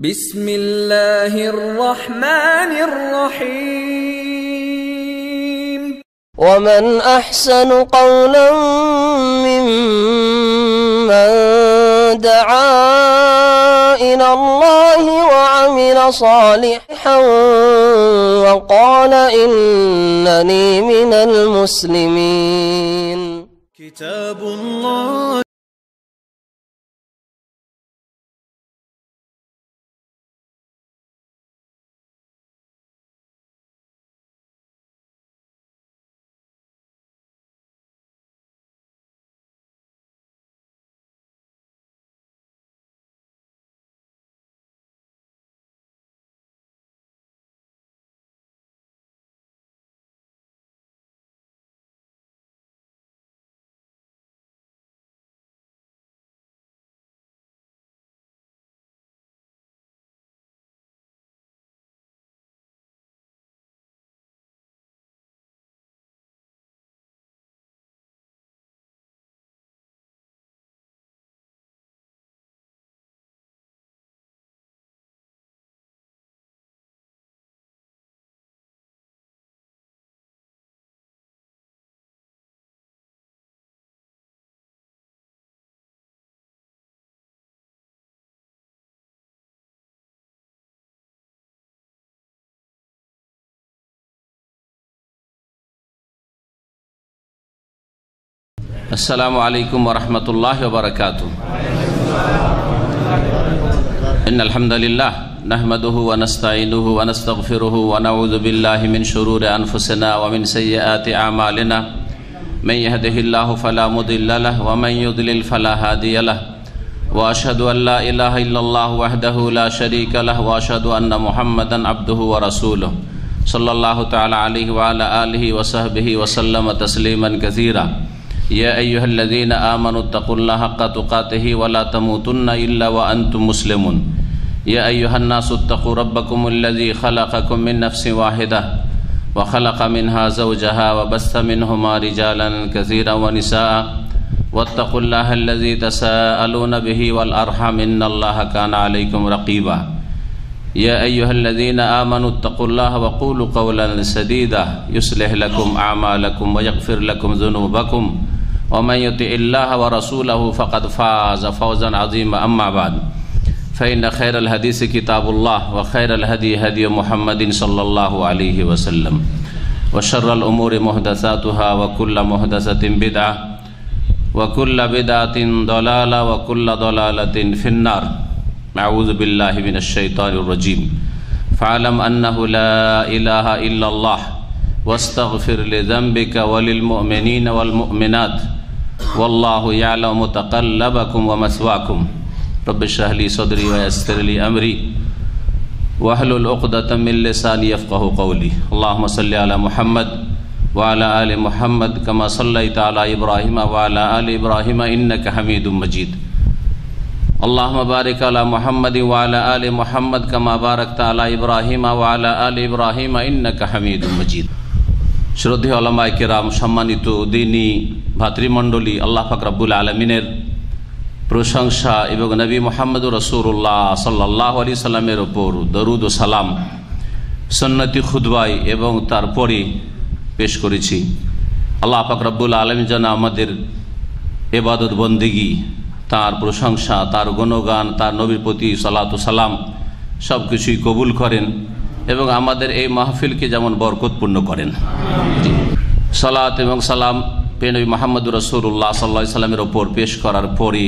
বিসমিল্লাহির রহমানির রহিম। ومن أحسن قولا ممن دعا إلى الله وعمل صالحا وقال إنني من المسلمين. كتاب الله अस्सलामु अलैकुम वरहमतुल्लाहि वबरकातुहू। इन्नल हम्दुलिल्लाह नहमदुहु व नस्तईनुहु व नस्तगफिरुहु व नऊज़ु बिल्लाहि मिन शुरूरि अनफुसिना व मिन सय्यिआति अमालिना। मन यहदिहिल्लाहु फला मुदिल्ल लहु व मन युद्लिल फला हादिय लहु व अशहदु अन ला इलाहा इल्लल्लाहु वहदहु ला शरीका लहु व अशहदु अन्न मुहम्मदन अब्दुहु व रसूलुहु सल्लल्लाहु तआला अलैहि व अला आलिहि व सहबिहि व सल्लम तस्लीमन कसीरा। या अय्युहल्लज़ीना आमनुत्तक़ुल्लाह हक़्क़ तुक़ातिही व ला तमूतुन्ना इल्ला व अंतुम मुस्लिमून। या अय्युहन्नासुत्तक़ू रब्बकुमुल्लज़ी ख़लक़कुम मिन नफ़्सिन वाहिदह व ख़लक़ मिन्हा ज़ौजहा व बस्स मिन्हुमा रिजालन कसीरन व निसाअ वत्तक़ुल्लाहल्लज़ी तसाअलून बिही वल अर्हम इन्नल्लाहा काना अलैकुम रक़ीबा। या अय्युहल्लज़ीना आमनुत्तक़ुल्लाह व क़ूलू क़ौलन सदीदा युस्लिह लकुम अअमालकुम व यग़फ़िर लकुम ज़ुनूबकुम व मन युतिइल्लाह व रसूलहु फ़क़द फ़ाज़ फ़ौज़न अज़ीमा। अम्मा बाद फ़इन्न खैरल हदीस किताबुल्लाह व खैरल हदी हदी मुहम्मदिन सल्लल्लाहु अलैहि वसल्लम व शर्रल उमूरि मुहदसातुहा व कुल्लु मुहदसतिन बिदअह व कुल्लु बिदअतिन दलाला व कुल्लु दलालतिन फिन्नार। अऊज़ु बिल्लाहि मिनश शैतानिर रजीम। फ़अलम अन्नहु ला इलाहा इल्लल्लाह वस्तग़फ़िर लिज़ंबिका वलिल मुअमिनीन वल मुअमिनात वल्लाहु यअलमु मुतक़ल्लबकुम व मस्वाकुम। रब्बि इश्रह ली सदरी व यस्सिर ली अमरी वहलुल उक़दतम मिन लिसानी यफ़क़हू क़ौली। अल्लाहुम्मा सल्लि अला मुहम्मद व अला आलि मुहम्मद कमा सल्लैता अला इब्राहीम व अला आलि इब्राहीम इन्नका हमीदुम मजीद। अल्लाहुम्मा बारिक अला मुहम्मद व अला आलि मुहम्मद कमा बारकता अला इब्राहीम व अला आलि इब्राहीम इन्नका हमीदुम मजीद। श्रद्धेय उलामाए किराम, सम्मानित दीनी भातृमंडলী, আল্লাহ পাক রব্বুল আলামিনের প্রশংসা এবং নবী মুহাম্মদ রাসূলুল্লাহ সাল্লাল্লাহু আলাইহি সাল্লামের উপর দরুদ ও সালাম সুন্নতি খুতবায় এবং তারপরে পেশ করেছি। আল্লাহ পাক রব্বুল আলামিন যেন আমাদের ইবাদত বন্দেগী, তার প্রশংসা, তার গুণগান, তার নবীর প্রতি সালাত ও সালাম সব কিছুই কবুল করেন এবং আমাদের এই মাহফিলকে যেমন বরকতপূর্ণ করেন। সালাত এবং সালাম প্রিয় নবী মুহাম্মদ রাসূলুল্লাহ সাল্লাল্লাহু আলাইহি সাল্লামের ওপর পেশ করার পরে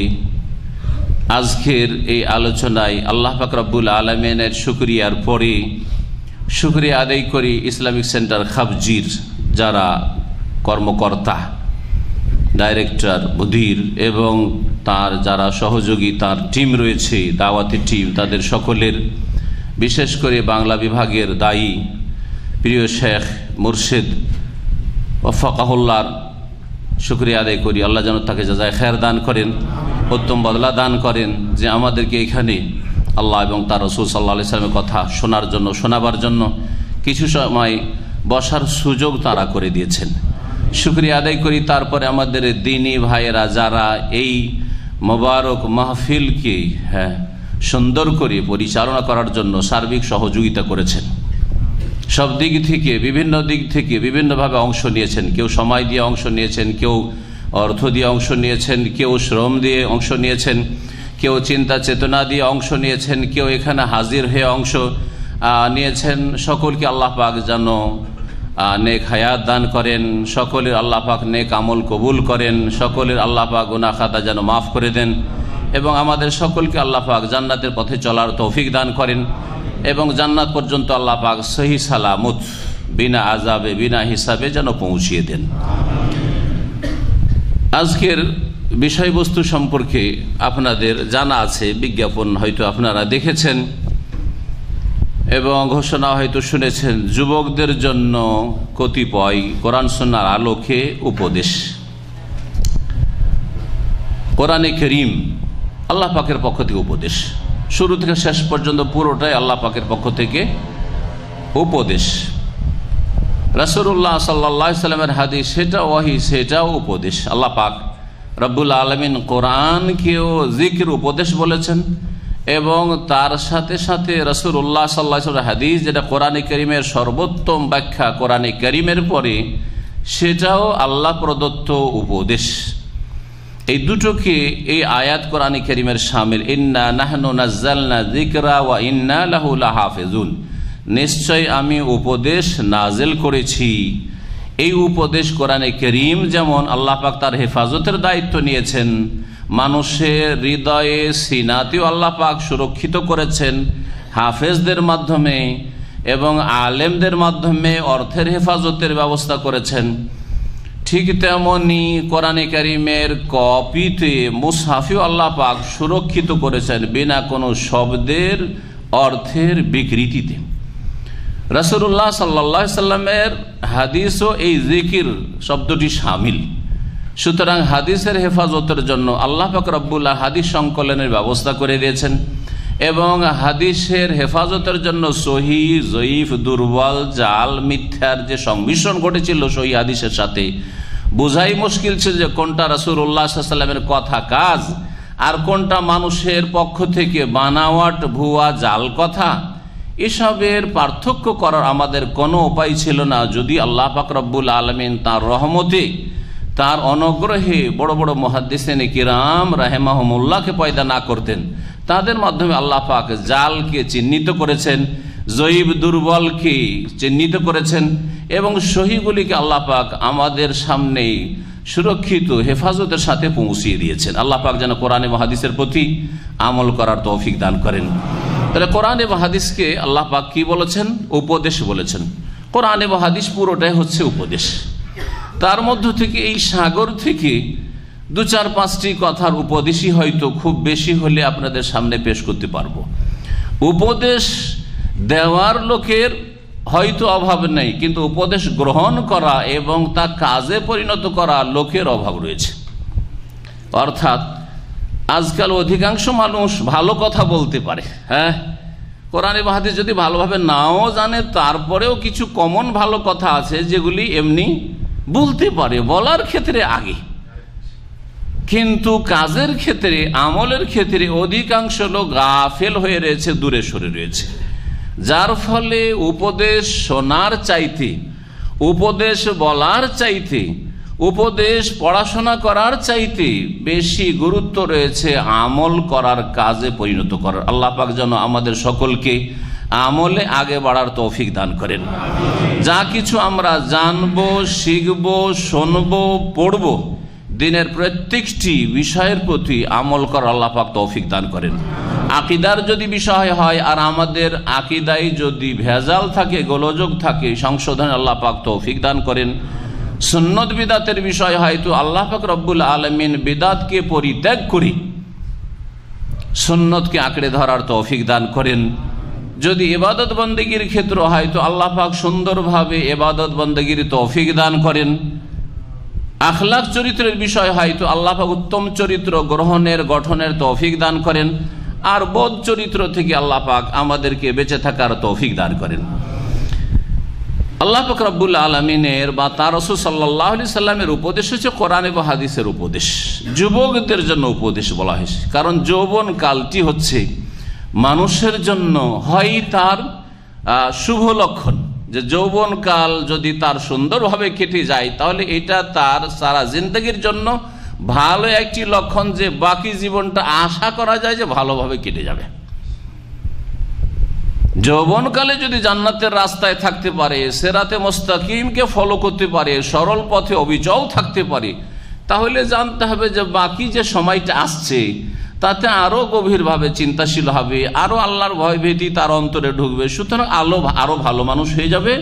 আজকের এই আলোচনায় আল্লাহ পাক রব্বুল আলামিনের শুকরিয়ার পরে শুকরিয়া আদায় করি ইসলামিক সেন্টার খাবজির যারা কর্মকর্তা, ডাইরেক্টর, মুদির এবং তার যারা সহযোগী, তার টিম রয়েছে, দাওয়াতি টিম, তাদের সকলের, বিশেষ করে বাংলা বিভাগের দায়ী প্রিয় শেখ মুর্শিদ ওয়াফাকাহুল্লাহর শুকরিয়া আদায় করি। আল্লাহ যেন তাকে জাযায়ে খায়ের দান করেন, উত্তম বদলা দান করেন, যে আমাদেরকে এখানে আল্লাহ এবং তার রাসূল সাল্লাল্লাহু আলাইহি ওয়াসাল্লামের কথা শোনার জন্য, শোনাবার জন্য কিছু সময় বসার সুযোগ তারা করে দিয়েছেন। শুকরিয়া আদায় করি। তারপরে আমাদের দ্বীনী ভাইয়েরা যারা এই মোবারক মাহফিলকে সুন্দর করে পরিচালনা করার জন্য সার্বিক সহযোগিতা করেছেন। সব দিক থেকে, বিভিন্ন দিক থেকে বিভিন্নভাবে অংশ নিয়েছেন। কেউ সময় দিয়ে অংশ নিয়েছেন, কেউ অর্থ দিয়ে অংশ নিয়েছেন, কেউ শ্রম দিয়ে অংশ নিয়েছেন, কেউ চিন্তা চেতনা দিয়ে অংশ নিয়েছেন, কেউ এখানে হাজির হয়ে অংশ নিয়েছেন। সকলকে আল্লাহ পাক যেন নেক হায়াত দান করেন, সকলের আল্লাহ পাক নেক আমল কবুল করেন, সকলের আল্লাহ পাক গুনাহ খাতা যেন মাফ করে দেন এবং আমাদের সকলকে আল্লাহ পাক জান্নাতের পথে চলার তৌফিক দান করেন এবং জান্নাত পর্যন্ত আল্লাহ পাক সহি সালামত বিনা আযাবে বিনা হিসাবে যেন পৌঁছিয়ে দেন। আজকের বিষয়বস্তু সম্পর্কে আপনাদের জানা আছে, বিজ্ঞাপন হয়তো আপনারা দেখেছেন এবং ঘোষণা হয়তো শুনেছেন। যুবকদের জন্য কতিপয় কোরআন সুন্নাহর আলোকে উপদেশ। কোরআনে কারীম আল্লাহ পাকের পক্ষ থেকে উপদেশ, শুরু থেকে শেষ পর্যন্ত পুরোটাই আল্লাহ পাকের পক্ষ থেকে উপদেশ। রাসূলুল্লাহ সাল্লাল্লাহু আলাইহি সাল্লামের হাদিস, সেটা ওয়াহি, সেটাও উপদেশ। আল্লাহ পাক রব্বুল আলামিন কোরআনকেও জিকির উপদেশ বলেছেন এবং তার সাথে সাথে রাসূলুল্লাহ সাল্লাল্লাহু আলাইহি ওয়াসাল্লামের হাদিস, যেটা কোরআনে কারীমের সর্বোত্তম ব্যাখ্যা কোরআনে কারীমের পরে, সেটাও আল্লাহ প্রদত্ত উপদেশ। এই দুটোকে এই আয়াত কোরআনে কারীমের শামিল। ইন্না নাহনু নাযালনা যিকরা ওয়া ইন্না লাহু লাহাফিজুন, নিশ্চয় আমি উপদেশ নাজিল করেছি। এই উপদেশ কোরআনে কারীম যেমন আল্লাহ পাক তার হেফাজতের দায়িত্ব নিয়েছেন, মানুষের হৃদয়ে সিনাতেও আল্লাহ পাক সুরক্ষিত করেছেন হাফেজদের মাধ্যমে এবং আলেমদের মাধ্যমে অর্থের হেফাজতের ব্যবস্থা করেছেন, ঠিক তেমনি কোরআনে কারীমের কপিতে মুসহাফেও আল্লাহ পাক সুরক্ষিত করেছেন বিনা কোনো শব্দের অর্থের বিকৃতিতে। রাসূলুল্লাহ সাল্লাল্লাহু আলাইহি সাল্লামের হাদিসও এই জিকির শব্দটি শামিল। সুতরাং হাদিসের হেফাজতের জন্য আল্লাহ পাক রব্বুল হাদিস সংকলনের ব্যবস্থা করে দিয়েছেন এবং হাদিসের হেফাজতের জন্য সহিহ, জয়ীফ, দুর্বল, জাল, মিথ্যার যে সংমিশ্রণ ঘটেছিল সহিহ হাদিসের সাথে, বোঝাই মুশকিল ছিল যে কোনটা রাসূলুল্লাহ সাল্লাল্লাহু আলাইহি সাল্লামের কথা কাজ আর কোনটা মানুষের পক্ষ থেকে বানাওয়াট, ভুয়া, জাল কথা। এসবের পার্থক্য করার আমাদের কোনো উপায় ছিল না যদি আল্লাহ পাক রব্বুল আলামিন তার রহমতে, তার অনুগ্রহে বড় বড় মুহাদ্দিসিনে কিরাম রাহিমাহুমুল্লাহকে পয়দা না করতেন। তাদের মাধ্যমে আল্লাহ পাক জালকে চিহ্নিত করেছেন, জয়ীব, দুর্বলকে চিহ্নিত করেছেন এবং সহিগুলিকে আল্লাহ পাক আমাদের সামনে সুরক্ষিত হেফাজতের সাথে পৌঁছিয়ে দিয়েছেন। আল্লাহ পাক যেন কোরআন এবং হাদিসের প্রতি আমল করার তৌফিক দান করেন। তাহলে কোরআন এবং হাদিসকে আল্লাহ পাক কি বলেছেন? উপদেশ বলেছেন। কোরআন এবং হাদিস পুরোটাই হচ্ছে উপদেশ। তার মধ্য থেকে এই সাগর থেকে দু চার পাঁচটি কথার উপদেশই হয়তো খুব বেশি হলে আপনাদের সামনে পেশ করতে পারবো। উপদেশ দেওয়ার লোকের হয়তো অভাব নেই, কিন্তু উপদেশ গ্রহণ করা এবং তা কাজে পরিণত করা লোকের অভাব রয়েছে। অর্থাৎ আজকাল অধিকাংশ মানুষ ভালো কথা বলতে পারে, হ্যাঁ, কোরআন এবং হাদিস যদি ভালোভাবে নাও জানে তারপরেও কিছু কমন ভালো কথা আছে যেগুলি এমনি বলতে পারে, বলার ক্ষেত্রে আগে, কিন্তু কাজের ক্ষেত্রে, আমলের ক্ষেত্রে অধিকাংশ লোক গাফেল হয়ে রয়েছে, দূরে সরে রয়েছে। যার ফলে উপদেশ শোনার চাইতে, উপদেশ বলার চাইতে, উপদেশ পড়াশোনা করার চাইতে বেশি গুরুত্ব রয়েছে আমল করার, কাজে পরিণত করার। আল্লাহ পাক যেন আমাদের সকলকে আমলে আগে বাড়ার তৌফিক দান করেন। যা কিছু আমরা জানবো, শিখবো, শুনবো, পড়বো, দিনের প্রত্যেকটি বিষয়ের প্রতি আমল করার আল্লাহ পাক তৌফিক দান করেন। আকীদার যদি বিষয় হয় আর আমাদের আকীদায় যদি ভেজাল থাকে, গোলযোগ থাকে, সংশোধনে আল্লাহ পাক তৌফিক দান করেন। সুন্নত বিদাতের বিষয় হয়তো আল্লাহ পাক রব্বুল আলামিন বিদাতকে পরিত্যাগ করি সুন্নতকে আঁকড়ে ধরার তৌফিক দান করেন। যদি ইবাদত বন্দেগীর ক্ষেত্র হয়তো আল্লাহ পাক সুন্দরভাবে ইবাদত বন্দেগীর তৌফিক দান করেন। আখলাক চরিত্রের বিষয় হয়তো আল্লাহ পাক উত্তম চরিত্র গ্রহণের, গঠনের তৌফিক দান করেন। আর বোধ চরিত্র থেকে আল্লাহ পাক আমাদেরকে বেঁচে থাকার তৌফিক দান করেন। আল্লাহ পাক রব্বুল আলামিনের বা তার রাসূল সাল্লাল্লাহু আলাইহি সাল্লামের উপদেশ হচ্ছে কোরআন এবং হাদিসের উপদেশ। যুবকদের জন্য উপদেশ বলা হয়েছে, কারণ যৌবন কালটি হচ্ছে মানুষের জন্য হয় তার শুভ লক্ষণ, যে যৌবনকাল যদি তার সুন্দরভাবে কেটে যায় তাহলে এটা তার সারা জিন্দগির জন্য ভালো একটি লক্ষণ, যে বাকি জীবনটা আশা করা যায় যে ভালোভাবে কেটে যাবে। যৌবনকালে যদি জান্নাতের রাস্তায় থাকতে পারে, সিরাতে মুস্তাকিমকে ফলো করতে পারে, সরল পথে অবিচল থাকতে পারে, তাহলে জানতে হবে যে বাকি যে সময়টা আসছে তাতে আরো গভীরভাবে চিন্তাশীল হবে, আরো আল্লাহর ভয়ভীতি তার অন্তরে ঢুকবে। সুতরাং আরো ভালো মানুষ হয়ে যাবে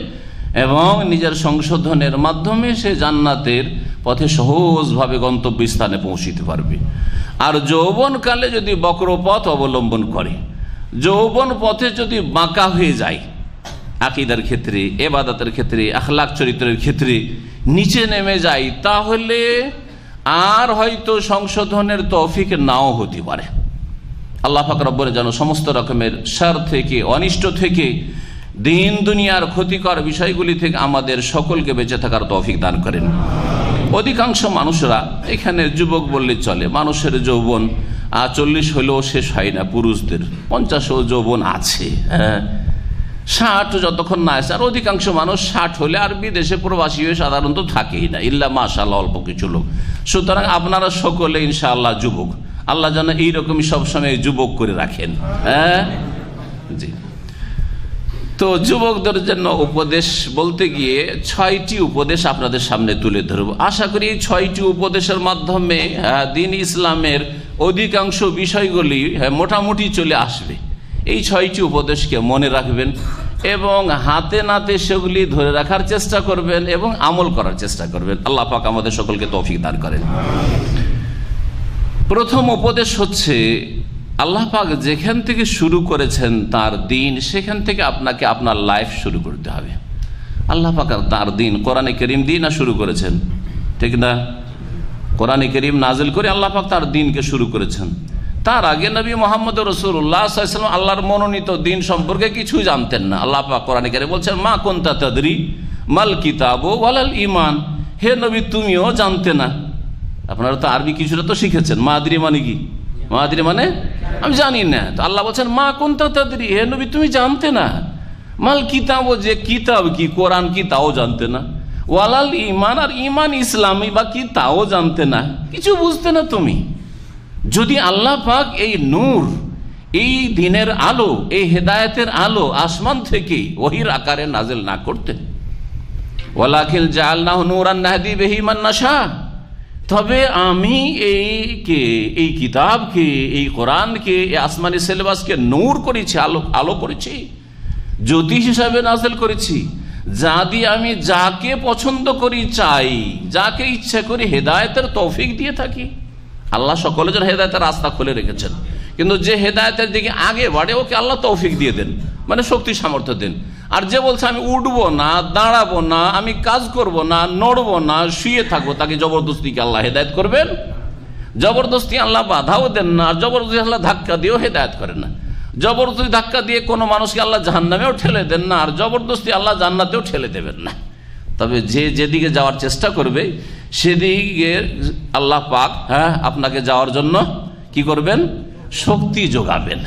এবং নিজের সংশোধনের মাধ্যমে সে জান্নাতের পথে সহজভাবে গন্তব্যস্থানে পৌঁছিতে পারবে। আর যৌবনকালে যদি বক্রপথ অবলম্বন করে, যৌবন পথে যদি বাঁকা হয়ে যায়, আকীদার ক্ষেত্রে, ইবাদতের ক্ষেত্রে, আখলাক চরিত্রের ক্ষেত্রে নিচে নেমে যায়, তাহলে আর হয়তো সংশোধনের তৌফিক নাও হতে পারে। আল্লাহ পাক রব্বুল যেন সমস্ত রকমের শার থেকে, অনিষ্ট থেকে, দিন দুনিয়ার ক্ষতিকর বিষয়গুলি থেকে আমাদের সকলকে বেঁচে থাকার তৌফিক দান করেন। অধিকাংশ মানুষরা, এখানে যুবক বললে চলে, মানুষের যৌবন 40 হলেও শেষ হয় না, পুরুষদের 50ও যৌবন আছে, 60 যতক্ষণ না আসে। আর অধিকাংশ মানুষ 60 হলে আর বিদেশে প্রবাসী হয়ে সাধারণত থাকেই না, ইল্লা মাশাআল্লাহ অল্প কিছু লোক। সুতরাং আপনারা সকলে ইনশাআল্লাহ যুবক, আল্লাহ যেন এইরকমই সবসময় যুবক করে রাখেন। জি, তো যুবকদের জন্য উপদেশ বলতে গিয়ে 6টি উপদেশ আপনাদের সামনে তুলে ধরব। আশা করি এই 6টি উপদেশের মাধ্যমে দ্বীন ইসলামের অধিকাংশ বিষয়গুলি মোটামুটি চলে আসবে। এই 6টি উপদেশকে মনে রাখবেন এবং হাতে নাতে সেগুলি ধরে রাখার চেষ্টা করবেন এবং আমল করার চেষ্টা করবেন। আল্লাহ পাক আমাদের সকলকে তৌফিক দান করেন। প্রথম উপদেশ হচ্ছে, আল্লাহ পাক যেখান থেকে শুরু করেছেন তার দিন, সেখান থেকে আপনাকে আপনার লাইফ শুরু করতে হবে। আল্লাহ পাক তার দিন কোরআনে কারীম দিয়ে না শুরু করেছেন, ঠিক না? কোরআনে কারীম নাজিল করে আল্লাহ পাক তার দিনকে শুরু করেছেন। তার আগে নবী মুহাম্মদ রাসূলুল্লাহ সাল্লাল্লাহু আলাইহি ওয়াসাল্লাম আল্লাহর মনোনীত দিন সম্পর্কে কিছু জানতেন না। আল্লাহ পাক কোরআনে কারীমে বলছেন, মা কুনতা তাদরি মাল কিতাবু ওয়ালাল ঈমান, হে নবী তুমিও জানতে না। আপনারা তো আরবি কিছুটা তো শিখেছেন। মাদরি মানে কি? মাদরি মানে আমি জানি না। তো আল্লাহ বলছেন মা কুনতা তাদরি, হে নবী তুমি জানতে না। মাল কিতাব, যে কিতাব কি, কোরআন কি তাও জানতে না। ওয়ালাল ঈমান, আর ঈমান ইসলামী বা কি তাও জানতে না, কিছু বুঝতে না তুমি। যদি আল্লাহ পাক এই নূর, এই দিনের আলো, এই হেদায়েতের আলো আসমান থেকে ওহির আকারে নাজিল না করতেন, ওয়ালাকিন জাআলনাহু নূরান নাহদি বিহি মান নাশা, তবে আমি এই কিতাবকে, এই কোরআনকে, এই আসমানি সিলেবাসকে নূর করেছি, আলো করেছি, জ্যোতি হিসাবে নাজিল করেছি, যা দিয়ে আমি যাকে পছন্দ করি, চাই, যাকে ইচ্ছা করি হেদায়েতের তৌফিক দিয়ে থাকি। আল্লাহ সকলের জন্য হেদায়েতের রাস্তা খুলে রেখেছেন, কিন্তু যে হেদায়েতের দিকে আগে বাড়ে ওকে আল্লাহ তৌফিক দিয়ে দেন, মানে শক্তি সামর্থ্য দেন। আর যে বলছে আমি উঠবো না, দাঁড়াবো না, আমি কাজ করব না, নড়বো না, শুয়ে থাকবো, তাকে জবরদস্তিকে আল্লাহ হেদায়েত করবেন? জবরদস্তি আল্লাহ বাধাও দেন না, আর জবরদস্তি আল্লাহ ধাক্কা দিয়েও হেদায়েত করেন না। জবরদস্তি ধাক্কা দিয়ে কোনো মানুষকে আল্লাহ জাহান্নামেও ঠেলে দেন না, আর জবরদস্তি আল্লাহ জান্নাতেও ঠেলে দেবেন না। তবে যে যেদিকে যাওয়ার চেষ্টা করবে সেদিকে আল্লাহ পাক আপনাকে যাওয়ার জন্য কি করবেন? শক্তি যোগাবেন,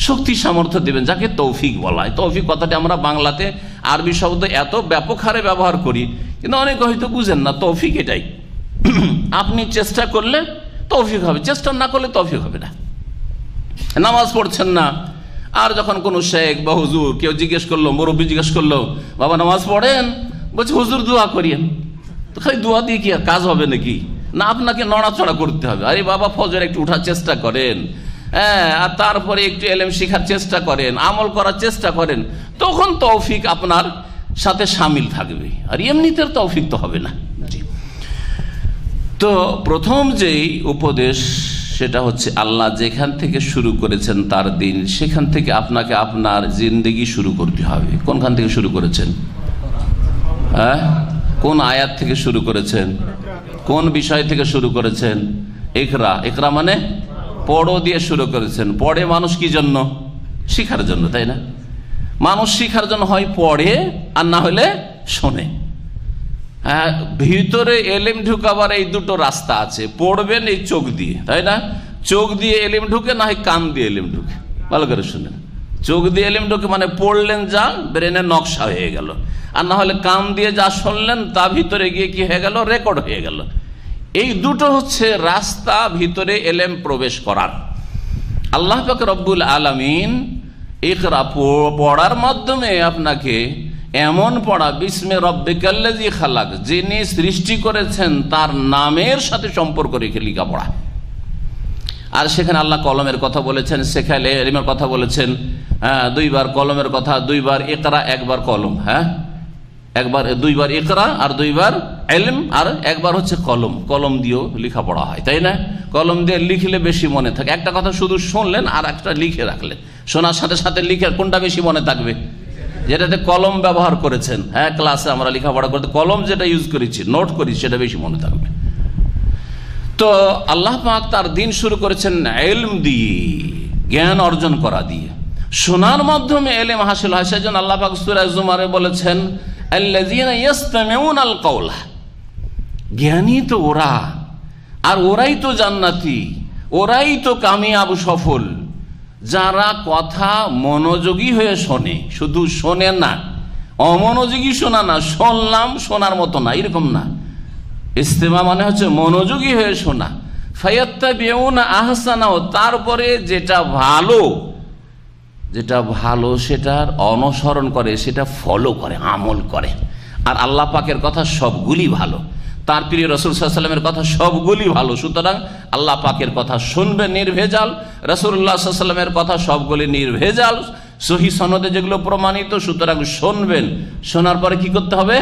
শক্তি সামর্থ্য দেবেন, যাকে তৌফিক বলা হয়। তৌফিক কথাটি আমরা বাংলাতে আরবি শব্দ এত ব্যাপক হারে ব্যবহার করি, কিন্তু অনেকে হয়তো বুঝেন না। তৌফিক এটাই, আপনি চেষ্টা করলে তৌফিক হবে, চেষ্টা না করলে তৌফিক হবে না। নামাজ পড়ছেন না, আর যখন কোনো শেখ বা হুজুর কেউ জিজ্ঞেস করলো, মুরব্বী জিজ্ঞেস করলো, বাবা নামাজ পড়েন? বলছে হুজুর দোয়া করিয়েন। তো খালি দোয়া দিয়ে কি কাজ হবে নাকি? না, আপনাকে নড়াচড়া করতে হবে। আরে বাবা ফজর একটু উঠার চেষ্টা করেন, আর তারপরে একটু এলেম শিখার চেষ্টা করেন, আমল করার চেষ্টা করেন, তখন তৌফিক আপনার সাথে শামিল থাকবে। আর এমনিতে তৌফিক তো হবে না। তো প্রথম যেই উপদেশ সেটা হচ্ছে, আল্লাহ যেখান থেকে শুরু করেছেন তার দিন, সেখান থেকে আপনাকে আপনার জিন্দেগি শুরু করতে হবে। কোনখান থেকে শুরু করেছেন? কোন আয়াত থেকে শুরু করেছেন? কোন বিষয় থেকে শুরু করেছেন? ইকরা, ইকরা মানে পড়ো দিয়ে শুরু করেছেন। পড়ে মানুষ কি জন্য? শিখার জন্য, তাই না? মানুষ শিখার জন্য হয় পড়ে, আর না হলে শোনে। ভিতরে এলেম ঢুকাবার এই দুটো রাস্তা আছে। পড়বেন এই চোখ দিয়ে, তাই না? চোখ দিয়ে এলেম ঢুকে, না হয় কান দিয়ে এলেম ঢুকে। ভালো করে শুনেন, চোখ দিয়ে এলেম ঢোকে মানে পড়লেন যা ব্রেনের নকশা হয়ে গেল, আর না হলে কান দিয়ে যা শুনলেন তা ভিতরে গিয়ে কি হয়ে গেল, রেকর্ড হয়ে গেল। এই দুটো হচ্ছে রাস্তা ভিতরে এলেম প্রবেশ করার। আল্লাহ পাক রব্বুল আলামিন ইকরা পড়ার মাধ্যমে আপনাকে এমন পড়া, বিসমে রব্বিকাল্লাযী খালাক, যিনি সৃষ্টি করেছেন তার নামের সাথে সম্পর্ক রেখে লেখাপড়া। আর সেখানে আল্লাহ কলমের কথা বলেছেন, সেখানে এলিমের কথা বলেছেন, দুইবার কলমের কথা, দুইবার ইকরা, একবার কলম, দুইবার ইকরা আর দুইবার ইলম, আর একবার হচ্ছে কলম। কলম দিয়েও লেখাপড়া হয়, তাই না? কলম দিয়ে লিখলে বেশি মনে থাকে। একটা কথা শুধু শুনলেন আর একটা লিখে রাখলেন, শোনার সাথে সাথে লিখে, কোনটা বেশি মনে থাকবে? যেটাতে কলম ব্যবহার করেছেন, ক্লাসে আমরা লেখাপড়া করতে কলম যেটা ইউজ করেছি, নোট করি, সেটা বেশি মনে থাকবে। তো আল্লাহ পাক তার দিন শুরু করেছেন ইলম দিয়ে, জ্ঞান অর্জন করা দিয়ে। শোনার মাধ্যমে ইলম হাসিল হয়। সেজন্য আল্লাহ পাক সূরা জুমারে বলেছেন, আল্লাযীনা ইসতামিউনাল কওলা, জ্ঞানী তো ওরা, আর ওরাই তো জান্নাতি, ওরাই তো কামিয়াব, সফল, যারা কথা মনোযোগী হয়ে শোনে। শুধু শোনে না, অমনোযোগী শোনা না, শুনলাম শোনার মতো না, এরকম না। ইস্তেমা মানে হচ্ছে মনোযোগী হয়ে শোনা। ফায়াত্তাবিউনা আহসানাহু, তারপরে যেটা ভালো সেটার অনুসরণ করে, সেটা ফলো করে, আমল করে। আর আল্লাহ পাকের কথা সবগুলি ভালো, তার প্রিয় রাসূল সাল্লাল্লাহু আলাইহি ওয়াসাল্লামের কথা সবগুলি ভালো। সুতরাং আল্লাহ পাকের কথা শুনবেন নির্ভেজাল, রাসূলুল্লাহ সাল্লাল্লাহু আলাইহি ওয়াসাল্লামের কথা সবগুলি নির্ভেজাল, সহিহ সনদে যেগুলো প্রমাণিত। সুতরাং শুনবেন, শোনার পরে কি করতে হবে?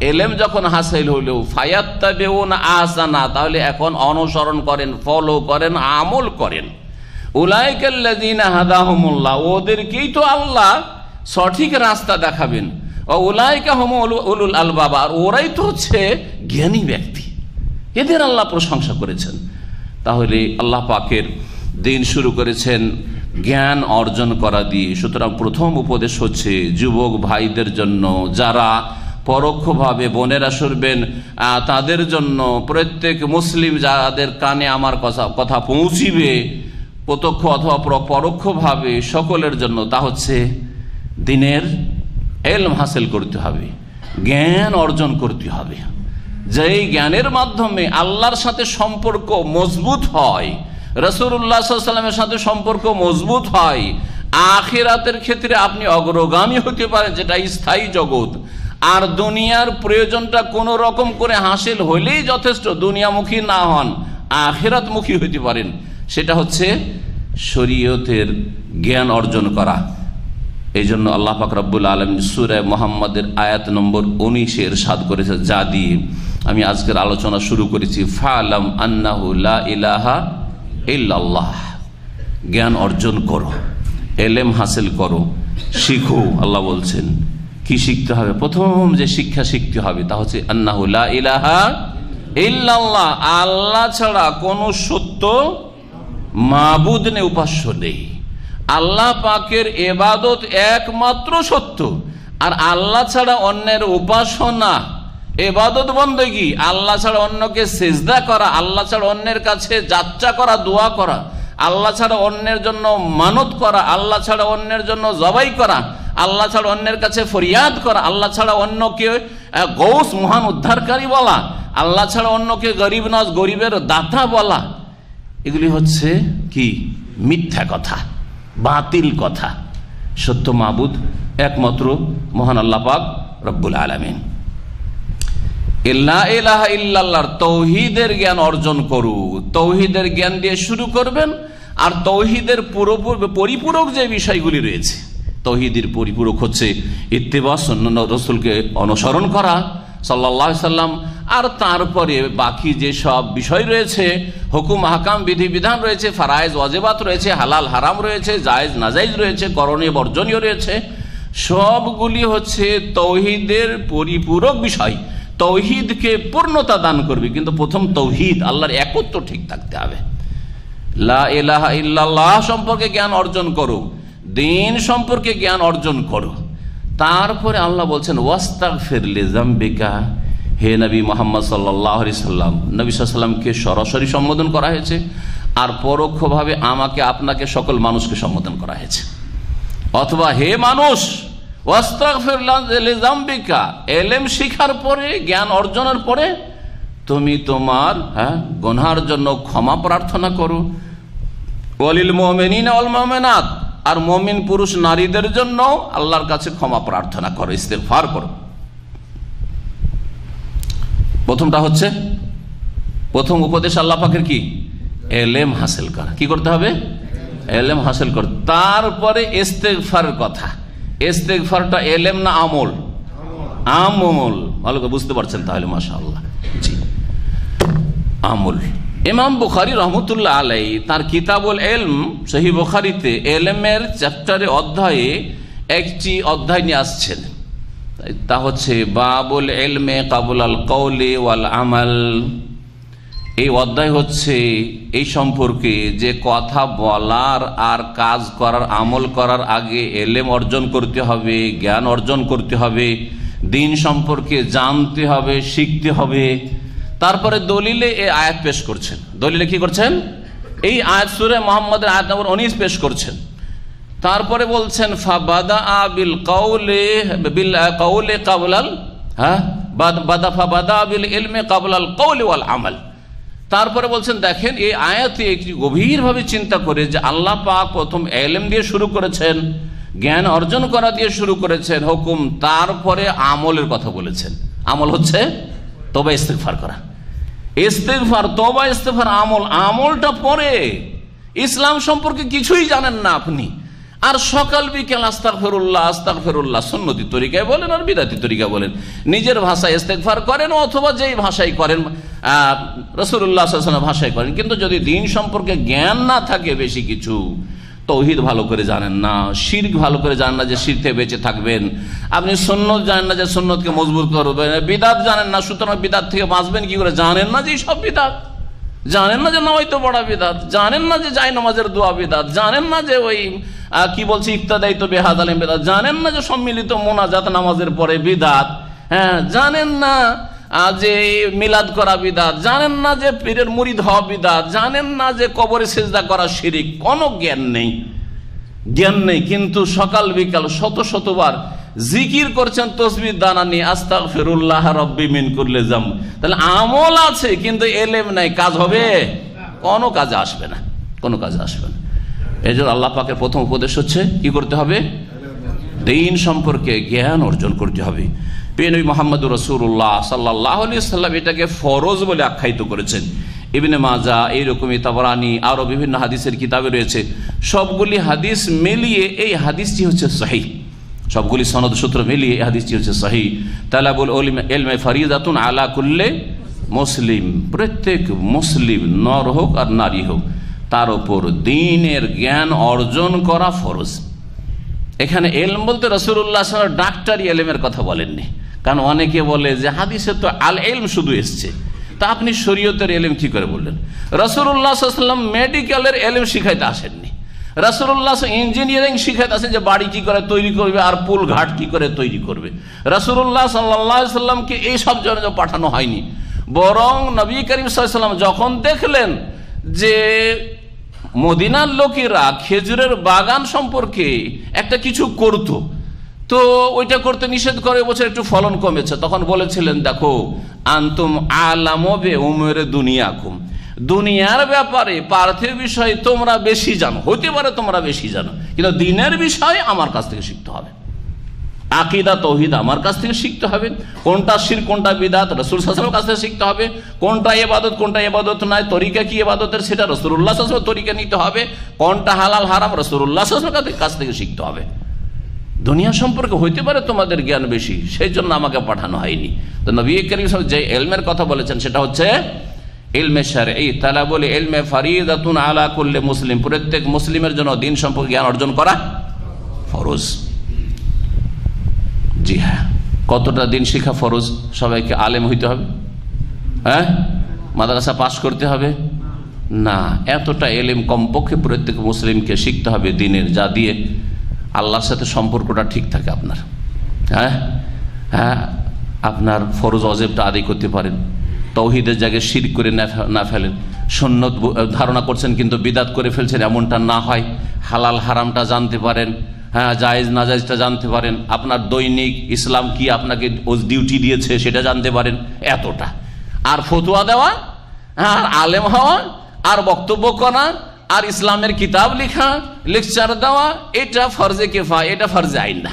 এলেম যখন হাসিল হইল, ফায়াত্তাবিউনা আহসানা, তাহলে এখন অনুসরণ করেন, ফলো করেন, আমল করেন। উলাইকাল্লাযীনা হাদাহুমুল্লাহ, ওদেরকেই তো আল্লাহ সঠিক রাস্তা দেখাবেন। উলাইকা হুম উলুল আলবাব, আর ওরাই তো হচ্ছে জ্ঞানী ব্যক্তি, এদের আল্লাহ প্রশংসা করেছেন। তাহলে আল্লাহ পাকের দিন শুরু করেছেন জ্ঞান অর্জন করা দিয়ে। সুতরাং প্রথম উপদেশ হচ্ছে যুবক ভাইদের জন্য, যারা পরোক্ষভাবে বোনেরা শুনবেন তাদের জন্য, প্রত্যেক মুসলিম যাদের কানে আমার কথা পৌঁছিবে প্রত্যক্ষ অথবা পরোক্ষভাবে, সকলের জন্য তা হচ্ছে দ্বীনের ইলম হাসিল করতে হবে, জ্ঞান অর্জন করতে হবে। যেই জ্ঞানের মাধ্যমে আল্লাহর সাথে সম্পর্ক মজবুত হয়, রাসূলুল্লাহ সাল্লাল্লাহু আলাইহি ওয়াসাল্লামের সাথে সম্পর্ক মজবুত হয়, আখিরাতের ক্ষেত্রে আপনি অগ্রগামী হতে পারেন, যেটা স্থায়ী জগৎ। আর দুনিয়ার প্রয়োজনটা কোনো রকম করে হাসিল হলেই যথেষ্ট, দুনিয়ামুখী না হন, আখিরাতমুখী হতে পারেন। সেটা হচ্ছে শরীয়তের জ্ঞান অর্জন করা। এই জন্য আল্লাহ পাক রব্বুল আলামিন সূরা মুহাম্মাদের আয়াত নম্বর 19 ইরশাদ করেছে, যা দিয়ে আমি আজকের আলোচনা শুরু করেছি, ফালাম আন্নাহু লা ইলাহা ইল্লাল্লাহ। জ্ঞান অর্জন করো, এলেম হাসিল করো, শিখো। আল্লাহ বলছেন কি শিখতে হবে? প্রথম যে শিক্ষা শিখতে হবে তা হচ্ছে আন্নাহু লা ইলাহা ইল্লাল্লাহ, আল্লাহ ছাড়া কোনো সত্য মাবুদ নেই, উপাস্য নেই। আল্লাহ পাকের ইবাদত একমাত্র সত্য, আর আল্লাহ ছাড়া অন্যের উপাসনা, ইবাদত বন্দেগী, আল্লাহ ছাড়া অন্যকে সিজদা করা, আল্লাহ ছাড়া অন্যের কাছে যাত্রা করা, দোয়া করা, আল্লাহ ছাড়া অন্যের জন্য মানত করা, আল্লাহ ছাড়া অন্যের জন্য জবাই করা, আল্লাহ ছাড়া অন্যের কাছে ফরিয়াদ করা, আল্লাহ ছাড়া অন্যকে গৌস মহান উদ্ধারকারী বলা, আল্লাহ ছাড়া অন্যকে গরিব নওয়াজ, গরিবের দাতা বলা, এগুলি হচ্ছে কি? মিথ্যা কথা, বাতিল কথা। সত্য মাবুদ একমাত্র মহান আল্লাহ পাক রব্বুল আলামিন। লা ইলাহা ইল্লাল্লাহর তৌহিদের জ্ঞান অর্জন করু। তৌহিদের জ্ঞান দিয়ে শুরু করবেন। আর তৌহিদের পরিপূরক যে বিষয়গুলি রয়েছে, তৌহিদের পরিপূরক হচ্ছে ইত্তিবা, সুন্নাহ রাসূলকে অনুসরণ করা সাল্লাল্লাহু আলাইহি সাল্লাম। আর তারপরে বাকি যে সব বিষয় রয়েছে, হুকুম আহকাম, বিধিবিধান রয়েছে, ফারায়েজ ওয়াজিবাত রয়েছে, হালাল হারাম রয়েছে, জায়েজ নাজায়েজ রয়েছে, করণীয় বর্জনীয় রয়েছে, সবগুলি হচ্ছে তৌহিদের পরিপূরক বিষয়। তৌহিদকে পূর্ণতা দান করবে, কিন্তু প্রথম তৌহিদ, আল্লাহর একত্ব ঠিক থাকতে হবে। লা ইলাহা ইল্লাল্লাহ সম্পর্কে জ্ঞান অর্জন করো, দ্বীন সম্পর্কে জ্ঞান অর্জন করো। তারপরে আল্লাহ বলছেন ওয়াস্তাগফির লিযামবিকা, হে নবী মুহাম্মদ সাল্লাল্লাহু আলাইহি সাল্লাম। নবী সাল্লাল্লাহু আলাইহি সাল্লামকে সরাসরি সম্বোধন করা হয়েছে। আর পরোক্ষভাবে আমাকে আপনাকে সকল মানুষকে সম্বোধন করা হয়েছে। অথবা হে মানুষ, এলেম শিখার পরে, জ্ঞান অর্জনের পরে তুমি তোমার গুনার জন্য ক্ষমা প্রার্থনা করো। ওয়ালিল মুমিনিনা ওয়াল মুমিনাত, আর মুমিন পুরুষ নারীদের জন্য আল্লাহর কাছে ক্ষমা প্রার্থনা করো, ইস্তেগফার করো। প্রথমটা হচ্ছে, প্রথম উপদেশ আল্লাহ পাকের কি? এলেম হাসিল করা। কি করতে হবে? এলেম হাসিল কর। তারপরে ইস্তেগফারের কথা। ইস্তেগফারটা এলেম না আমল? আমল। ভালো করে বুঝতে পারছেন তাহলে, মাশাআল্লাহ। জি, আমল। ইমাম বুখারী রহমতুল্লাহ আলাইহি তার কিতাবুল ইলম সহিহ বুখারীতে এলেমের চ্যাপ্টারে অধ্যায়ে একটি অধ্যায় নিয়ে আসছেন, তা হচ্ছে বাবুল ইলমে কাবুলাল কওলি ওয়াল আমাল। এই অধ্যায় হচ্ছে এই সম্পর্কে যে কথা বলার আর কাজ করার, আমল করার আগে এলেম অর্জন করতে হবে, জ্ঞান অর্জন করতে হবে, দিন সম্পর্কে জানতে হবে, শিখতে হবে। তারপরে দলিলে এই আয়াত পেশ করছেন। দলিলে কি করছেন? এই আয়াত সূরা মুহাম্মদের আয়াত নম্বর 19 পেশ করছেন। তারপরে বলছেন ফাবাদা বিল কওলি ক্বাবলাল ফাবাদা বিল ইলমি ক্বাবলাল কওলি ওয়াল আমাল। তারপরে বলছেন, দেখেন এই আয়াতে একটি গভীরভাবে চিন্তা করে যে আল্লাহ পাক প্রথম ইলম দিয়ে শুরু করেছেন, জ্ঞান অর্জন করা দিয়ে শুরু করেছেন হুকুম, তারপরে আমলের কথা বলেছেন। আমল হচ্ছে তওবা ইস্তেগফার করা। ইস্তেগফার, তওবা ইস্তেগফার, আমল। আমলটা পরে। ইসলাম সম্পর্কে কিছুই জানেন না আপনি, আর সকাল বিকেল আস্তাগফিরুল্লাহ আস্তাগফিরুল্লাহ, সুন্নতি তরিকায় বলেন আর বিদআতি তরিকায় বলেন, নিজের ভাষায় ইস্তেগফার করেন অথবা যেই ভাষায় করেন, রাসূলুল্লাহ সাল্লাল্লাহু আলাইহি ওয়াসাল্লাম ভাষায় করেন, কিন্তু যদি দিন সম্পর্কে জ্ঞান না থাকে বেশি কিছু, তৌহিদ ভালো করে জানেন না, শিরক ভালো করে জানেন না যে শিরক থেকে বেঁচে থাকবেন, আপনি সুন্নত জানেন না যে সুন্নতকে মজবুত করবেন, বিদআত জানেন না, সুতরাং বিদআত থেকে বাঁচবেন কি করে, জানেন না যে সব বিদআত, জানেন না যে নওয়াইতো পড়া বিদআত, জানেন না যে জায়নামাজের দোয়া বিদআত, জানেন না যে ওই কি বলছি ইক্তাদাইতো বিহাদালিম বিদআত, জানেন না যে সম্মিলিত মোনাজাত নামাজের পরে বিদআত, জানেন না যে মিলাদ করা বিদআত, জানেন না যে পীরের মুরিদ হওয়া বিদআত, জানেন না যে কবরে সিজদা করা শিরক। কোনো জ্ঞান নেই, জ্ঞান নেই, কিন্তু সকাল বিকাল শত শতবার জিকির করছেন তসবিহ দানা নিয়ে, আস্তাগফিরুল্লাহ রাব্বি মিন কুল্লি যাম। তাহলে আমল আছে কিন্তু এলেম নাই, কাজ হবে? কোনো কাজে আসবে না, কোনো কাজে আসবে না। এই জন্য আল্লাহ পাকের প্রথম উপদেশ হচ্ছে কি করতে হবে? দ্বীন সম্পর্কে জ্ঞান অর্জন করতে হবে। নবী মুহাম্মদ রাসূলুল্লাহ সাল্লাল্লাহু আলাইহি ওয়াসাল্লাম এটাকে ফরজ বলে আখ্যায়িত করেছেন। ইবনে মাজাহ, এইরকমই তাবরানী, আরো বিভিন্ন হাদিসের কিতাবে রয়েছে। সবগুলি হাদিস মিলিয়ে এই হাদিসটি হচ্ছে সহিহ, সবগুলি সনদ সূত্র মিলিয়ে এই হাদিসটি হচ্ছে সহিহ। তালাবুল ইলমি ফরিদাতুন আলা কুল্লি মুসলিম, প্রত্যেক মুসলিম নর হোক আর নারী হোক তার উপর দ্বীনের জ্ঞান অর্জন করা ফরজ। এখানে ইলম বলতে রাসূলুল্লাহ সাল্লাল্লাহু আলাইহি ওয়াসাল্লাম ডাক্তারি ইলমের কথা বলেননি, কারণ অনেকে বলে যে হাদিসে তো আল ইলম শুধু এসছে, তা আপনি শরীয়তের ইলম কি করে বললেন? রাসূলুল্লাহ সাল্লাল্লাহু আলাইহি ওয়াসাল্লাম মেডিকেলের ইলম শিখাইতে আসেননি, রাসূলুল্লাহ ইঞ্জিনিয়ারিং শিখাইতে আসেন যে বাড়ি কি করে তৈরি করবে আর পুল ঘাট কি করে তৈরি করবে। রাসূলুল্লাহ সাল্লাল্লাহু আলাইহি ওয়াসাল্লামকে এই সব জন্য পাঠানো হয়নি, বরং নবী করিম সাল্লাল্লাহু আলাইহি ওয়াসাল্লাম যখন দেখলেন যে মদিনার লোকেরা খেজুরের বাগান সম্পর্কে একটা কিছু করত, তো ওইটা করতে নিষেধ করে, বছর একটু ফলন কমেছে, তখন বলেছিলেন দেখো আনতুম আলামু বি উমুরি দুনিয়াকুম, দুনিয়ার ব্যাপারে পার্থিব বিষয়ে তোমরা বেশি জানো, হতে পারে তোমরা বেশি জানো, কিন্তু দ্বীনের বিষয়ে আমার কাছ থেকে শিখতে হবে। আকীদা তৌহিদ আমার কাছ থেকে শিখতে হবে, কোনটা শিরক কোনটা বিদআত রাসূল সাল্লাল্লাহু আলাইহি ওয়াসাল্লামের কাছ থেকে শিখতে হবে, কোনটা ইবাদত কোনটা ইবাদত নয়, তরিকা কি ইবাদতের সেটা রাসূলুল্লাহ সাল্লাল্লাহু আলাইহি ওয়াসাল্লামের তরিকা নিতে হবে, কোনটা হালাল হারাম রাসূলুল্লাহ সাল্লাল্লাহু আলাইহি ওয়াসাল্লামের কাছ থেকে শিখতে হবে। দুনিয়া সম্পর্কে হইতে পারে তোমাদের জ্ঞান বেশি, সেই জন্য আমাকে পাঠানো হয়নি। তো নবী করিম সাল্লাল্লাহু আলাইহি ওয়াসাল্লাম যে ইলমের কথা বলেছেন সেটা হচ্ছে ইলমে শারঈ, তালাবুল ইলমি ফরিদাতুন আলা কুল্লি মুসলিম, প্রত্যেক মুসলিমের জন্য দ্বীন সম্পর্কে জ্ঞান অর্জন করা ফরজ। জি হ্যাঁ, কতটা দিন শিখা ফরজ? সবাইকে আলেম হইতে হবে? মাদ্রাসা পাশ করতে হবে না, এতটা এলেম কমপক্ষে প্রত্যেক মুসলিমকে শিখতে হবে দ্বীনের, যা দিয়ে আল্লাহর সাথে সম্পর্কটা ঠিক থাকে আপনার। আপনার ফরজ অজেবটা আদায় করতে পারেন, তৌহিদের জায়গায় শিরক করে না ফেলেন, সুন্নত ধারণা করছেন কিন্তু বিদাত করে ফেলছেন, এমনটা না হয়। হালাল হারামটা জানতে পারেন, হ্যাঁ, জায়েজ নাজায়েজটা জানতে পারেন, আপনার দৈনিক ইসলাম কি আপনাকে ডিউটি দিয়েছে সেটা জানতে পারেন, এতটা। আর ফতোয়া দেওয়া, আর আলেম হওয়া, আর বক্তব্য করা, আর ইসলামের কিতাব লেখা, লেকচার দেওয়া, এটা ফরজে কিফায়া, এটা ফরজে আইন না।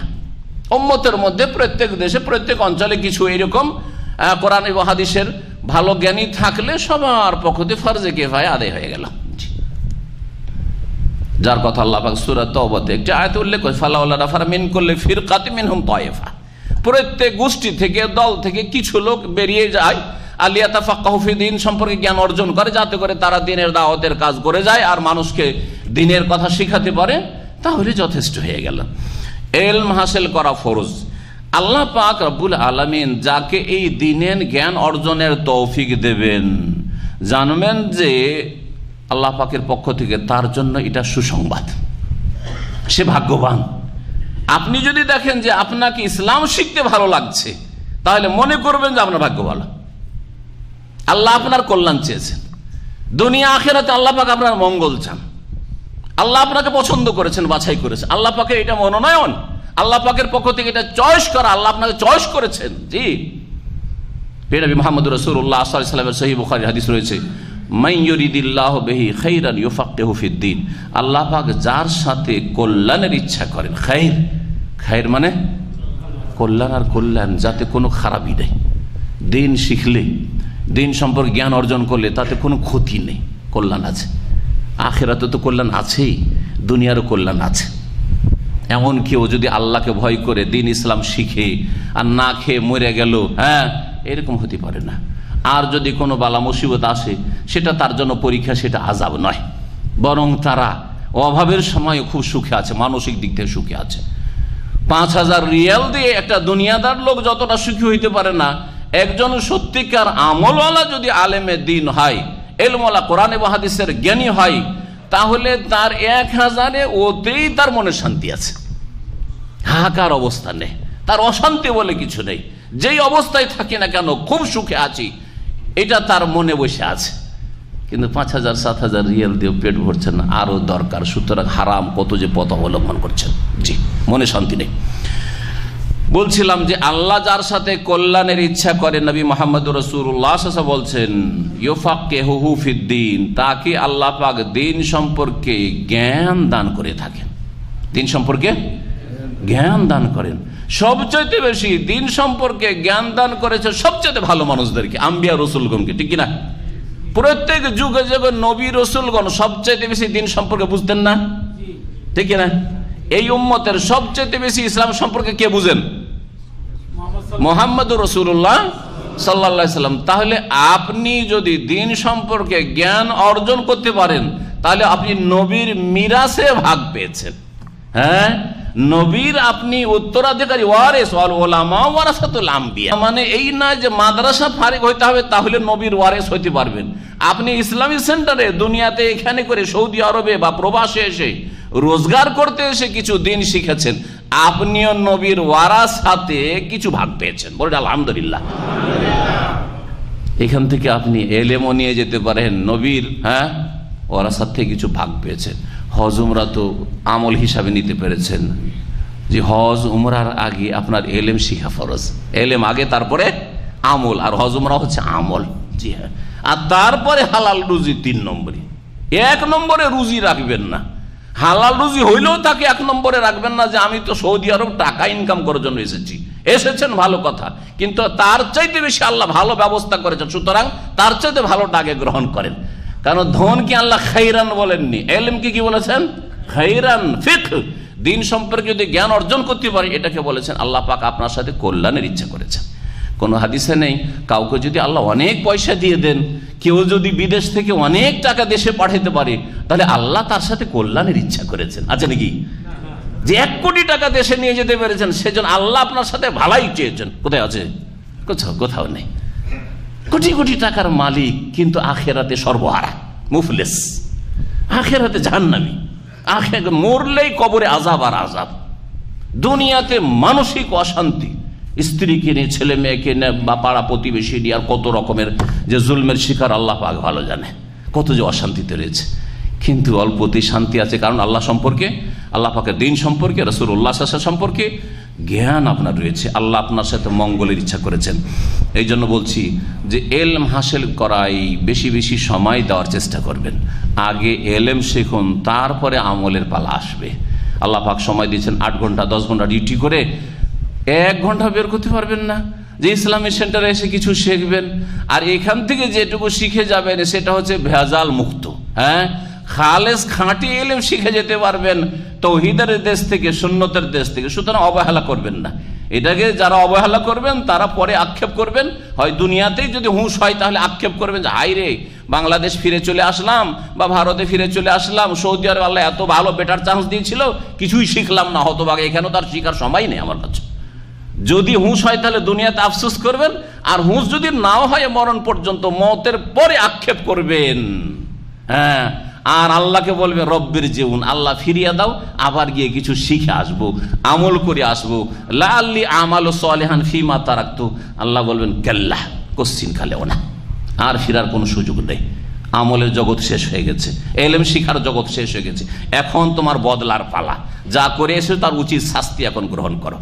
উম্মতের মধ্যে প্রত্যেক দেশে প্রত্যেক অঞ্চলে কিছু এরকম কোরআন এবং হাদিসের ভালো জ্ঞানী থাকলে সবার পক্ষ থেকে ফরজে কিফায়া আদায় হয়ে গেল। যার কথা আল্লাহ পাক সূরা তাওবাতে একটি আয়াতে উল্লেখ করে, ফালাউলা নাফারা মিন কুল্লি ফিরকাতিন মিনহুম তায়েফা, প্রত্যেক গোষ্ঠী থেকে, দল থেকে কিছু লোক বেরিয়ে যায় আলিয়াতাফাক্কাহু ফিদ্দীন, সম্পর্কে জ্ঞান অর্জন করে, যাতে করে তারা দ্বীনের দাওয়াতের কাজ করে যায় আর মানুষকে দ্বীনের কথা শিখাতে পারে, তাহলে যথেষ্ট হয়ে গেল। ইলম হাসিল করা ফরজ। আল্লাহ পাক রব্বুল আলামিন যাকে এই দ্বীনের জ্ঞান অর্জনের তৌফিক দেবেন, জানবেন যে আল্লাহ পাকের পক্ষ থেকে তার জন্য এটা সুসংবাদ, সে ভাগ্যবান। আপনি যদি দেখেন যে আপনাকে ইসলাম শিখতে ভালো লাগছে, তাহলে মনে করবেন যে আপনার ভাগ্য ভালো, আল্লাহ আপনার কল্যাণ চেয়েছেন, দুনিয়া আখিরাতে আল্লাহ পাক আপনার মঙ্গল চান, আল্লাহ আপনাকে পছন্দ করেছেন, বাছাই করেছেন, আল্লাহ পাকের এটা মনোনয়ন, আল্লাহ পাকের পক্ষ থেকে এটা চয়েস করা, আল্লাহ আপনাকে চয়েস করেছেন। জি, নবী মুহাম্মদ রাসূলুল্লাহ সাল্লাল্লাহু আলাইহি ওয়াসাল্লামের সহিহ বুখারী হাদিস রয়েছে, মান ইউরিদিল্লাহু বিহি খাইরান ইউফাক্কিহু ফিদ্দীন, আল্লাহ পাক যার সাথে কল্যাণের ইচ্ছা করেন, খাইর, খাইর মানে কল্যাণ, আর কল্যাণ যাতে কোনো খারাপই নেই। দিন শিখলে, দিন সম্পর্কে জ্ঞান অর্জন করলে তাতে কোনো ক্ষতি নেই, কল্যাণ আছে। আখিরাতে তো কল্যাণ আছেই, দুনিয়ারও কল্যাণ আছে। এমন কেউ যদি আল্লাহকে ভয় করে দিন ইসলাম শিখে আর না খেয়ে মরে গেল, হ্যাঁ, এরকম হতে পারে না। আর যদি কোনো বালা মুসিবত আসে, সেটা তার জন্য পরীক্ষা, সেটা আযাব নয়, বরং তারা অভাবের সময় খুব সুখে আছে, মানসিক দিক থেকে সুখে আছে। ৫,০০০ রিয়াল দিয়ে একটা দুনিয়াদার লোক যতটা সুখী হইতে পারে না, একজন সত্যিকার আমলওয়ালা যদি আলেমে দিন হয়, ইলমওয়ালা, কোরআন এবং হাদিসের জ্ঞানী হয়, তাহলে তার ১,০০০-এ ওতেই তার মনে শান্তি আছে, হাহাকার অবস্থা নেই, তার অশান্তি বলে কিছু নেই। যেই অবস্থায় থাকি না কেন খুব সুখে আছি, এটা তার মনে বসে আছে। কিন্তু ৫,০০০ ৭,০০০ রিয়াল দিয়ে পেট ভরছেন না, আরো দরকার। সুতরাং হারাম কত যে পথ অবলম্বন করছেন, জি, মনে শান্তি নেই। বলছিলাম যে আল্লাহ যার সাথে কল্যাণের ইচ্ছা করেন, নবী মুহাম্মদ রাসূলুল্লাহ সাল্লাল্লাহু আলাইহি ওয়াসাল্লাম বলছেন, ইউফাক্কিহুহু ফিদ্দীন, তাকে আল্লাহ পাক দিন সম্পর্কে জ্ঞান দান করে থাকেন। দিন সম্পর্কে জ্ঞান দান করেন। সবচেয়ে বেশি দিন সম্পর্কে জ্ঞান দান করেছে সবচেয়ে ভালো মানুষদেরকে, আম্বিয়া রসুলগণকে, ঠিক কিনা? প্রত্যেক যুগে যুগে নবী রসুলগণ সবচেয়ে বেশি দিন সম্পর্কে বুঝতেন না, ঠিক কিনা? এই উম্মতের সবচেয়ে বেশি ইসলাম সম্পর্কে কে বুঝেন? মুহাম্মদুর রাসূলুল্লাহ সাল্লাল্লাহু আলাইহি সাল্লাম। তাহলে আপনি যদি দিন সম্পর্কে জ্ঞান অর্জন করতে পারেন, তাহলে আপনি নবীর মিরাসে ভাগ পেয়েছেন। হ্যাঁ, নবীর আপনি উত্তরাধিকারী, ওয়ারিস, ওয়াল উলামা ওয়ারাসাতুল আম্বিয়া। মানে এই না যে মাদ্রাসা ফারিগ হইতে হবে তাহলে নবীর ওয়ারিস হইতে পারবেন। আপনি ইসলামী সেন্টারে দুনিয়াতে এখানে করে সৌদি আরবে বা প্রবাসে এসে রোজগার করতে এসে কিছু দিন শিখেছেন, আপনিও নবীর ওয়ারাসাতে কিছু ভাগ পেয়েছেন। বলেন আলহামদুলিল্লাহ। এখান থেকে আপনি এলেমও নিয়ে যেতে পারেন, নবীর ওয়ারাসাত থেকে কিছু ভাগ পেয়েছেন। হজ উমরা তো আমল হিসাবে নিতে পেরেছেন, যে হজ উমরার আগে আপনার এলেম শিখা ফরজ। এলেম আগে, তারপরে আমল, আর হজ উমরা হচ্ছে আমল। জি হ্যাঁ, আর তারপরে হালাল রুজি ৩ নম্বরে। ১ নম্বরে রুজি রাখবেন না, হালাল রুজি হইলেও তাকে ১ নম্বরে রাখবেন না, যে আমি তো সৌদি আরব টাকা ইনকাম করার জন্য এসেছেন ভালো কথা, কিন্তু তার চাইতে বেশি আল্লাহ ভালো ব্যবস্থা করেছেন, সুতরাং তার চাইতে ভালোটা আগে গ্রহণ করেন। কারণ ধন কি আল্লাহ খাইরান বলেননি, এলমকে কি বলেছেন? খাইরান। ফিকহ, দিন সম্পর্কে যদি জ্ঞান অর্জন করতে পারি, এটাকে বলেছেন আল্লাহ পাক আপনার সাথে কল্যাণের ইচ্ছা করেছেন। কোনো হাদিসে নেই কাউকে যদি আল্লাহ অনেক পয়সা দিয়ে দেন, কেউ যদি বিদেশ থেকে অনেক টাকা দেশে পাঠাতে পারে, তাহলে আল্লাহ তার সাথে কল্যাণের ইচ্ছা করেছেন। আছে নাকি? যে ১ কোটি টাকা দেশে নিয়ে যেতে পেরেছেন, সেজন্য আল্লাহ আপনার সাথে ভালাই চেয়েছেন। কোথায় আছে? কোথাও নেই। কোটি কোটি টাকার মালিক, কিন্তু আখেরাতে সর্বহারা, মুফলিস, আখেরাতে জাহান্নামী, মরলেই কবরে আযাব আর আযাব। দুনিয়াতে মানসিক অশান্তি, স্ত্রীকে নিয়ে, ছেলে মেয়েকে নিয়ে, বা পাড়া প্রতিবেশী নিয়ে, আর কত রকমের যে জুলমের শিকার আল্লাহ পাক ভালো জানে। কত যে অশান্তিতে রয়েছে, কিন্তু অল্পতেই শান্তি আছে। কারণ আল্লাহ সম্পর্কে, আল্লাহ পাকের দিন সম্পর্কে, রাসূলুল্লাহ সাল্লাল্লাহু আলাইহি ওয়াসাল্লাম সম্পর্কে জ্ঞান আপনার রয়েছে। আল্লাহ আপনার সাথে মঙ্গলের ইচ্ছা করেছেন। এই জন্য বলছি যে এলম হাসিল করাই বেশি বেশি সময় দেওয়ার চেষ্টা করবেন। আগে এলেম শিখুন, তারপরে আমলের পালা আসবে। আল্লাহ পাক সময় দিয়েছেন 8 ঘন্টা 10 ঘন্টা ডিউটি করে 1 ঘন্টা বের করতে পারবেন না যে ইসলামী সেন্টারে এসে কিছু শিখবেন, আর এখান থেকে যেটুকু শিখে যাবেন সেটা হচ্ছে ভেজাল মুক্ত, হ্যাঁ, খালেস খাঁটি ইলম শিখে যেতে পারবেন তৌহিদের দেশ থেকে, সুন্নতের দেশ থেকে। সুতরাং অবহেলা করবেন না। এটাকে যারা অবহেলা করবেন তারা পরে আক্ষেপ করবেন, হয় দুনিয়াতেই যদি হুঁশ হয় তাহলে আক্ষেপ করবেন যে হাই রে, বাংলাদেশ ফিরে চলে আসলাম বা ভারতে ফিরে চলে আসলাম, সৌদি আরব আল্লাহ এত ভালো বেটার চান্স দিয়েছিল, কিছুই শিখলাম না, হতভাগে এখানেও তার শিখার সময় নেই আমার কাছে। যদি হুঁশ হয় তাহলে দুনিয়াতে আফসোস করবেন, আর হুঁশ যদি নাও হয় মরণ পর্যন্ত, মওতের পরে আক্ষেপ করবেন। হ্যাঁ, আর আল্লাহকে বলবে রব্বির জীবন, আল্লাহ ফিরিয়ে দাও, আবার গিয়ে কিছু শিখে আসবো, আমল করে আসবো, লাআল্লি আমালু সালিহান ফিমা তারাকতু। আল্লাহ বলবেন কাল্লা, কোশ্চিন কালেও না, আর ফিরার কোনো সুযোগ নেই। আমলের জগৎ শেষ হয়ে গেছে, এলেম শিখার জগৎ শেষ হয়ে গেছে, এখন তোমার বদলার পালা। যা করে এসে তার উচিত শাস্তি এখন গ্রহণ করো।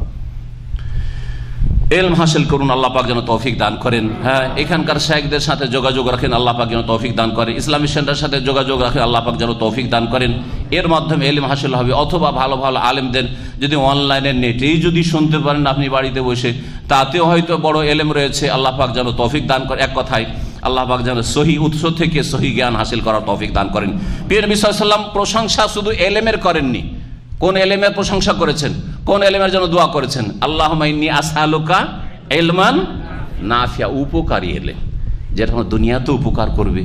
এলম হাসিল করুন, আল্লাহ পাক যেন তৌফিক দান করেন। হ্যাঁ, এখানকার শাইখদের সাথে যোগাযোগ রাখেন, আল্লাহ পাক যেন তৌফিক দান করেন। ইসলামী সেন্টারের সাথে যোগাযোগ রাখেন, আল্লাহ পাক যেন তৌফিক দান করেন। এর মাধ্যমে এলম হাসিল হবে। অথবা ভালো ভালো আলেমদের যদি অনলাইনে নেটেই যদি শুনতে পারেন আপনি বাড়িতে বসে, তাতেও হয়তো বড় এলেম রয়েছে। আল্লাহ পাক যেন তৌফিক দান করে। এক কথায় আল্লাহ পাক যেন সহি উৎস থেকে সহি জ্ঞান হাসিল করার তৌফিক দান করেন। প্রিয় নবী সাল্লাল্লাহু আলাইহি ওয়াসাল্লাম প্রশংসা শুধু এলেমের করেননি। কোন এলেমের প্রশংসা করেছেন? কোন এলেমের জন্য দোয়া করেছেন? আল্লাহুম্মা ইন্নী আসআলুকা ইলমান নাফিয়া, উপকারী এলেম, যেটা দুনিয়াতে উপকার করবে,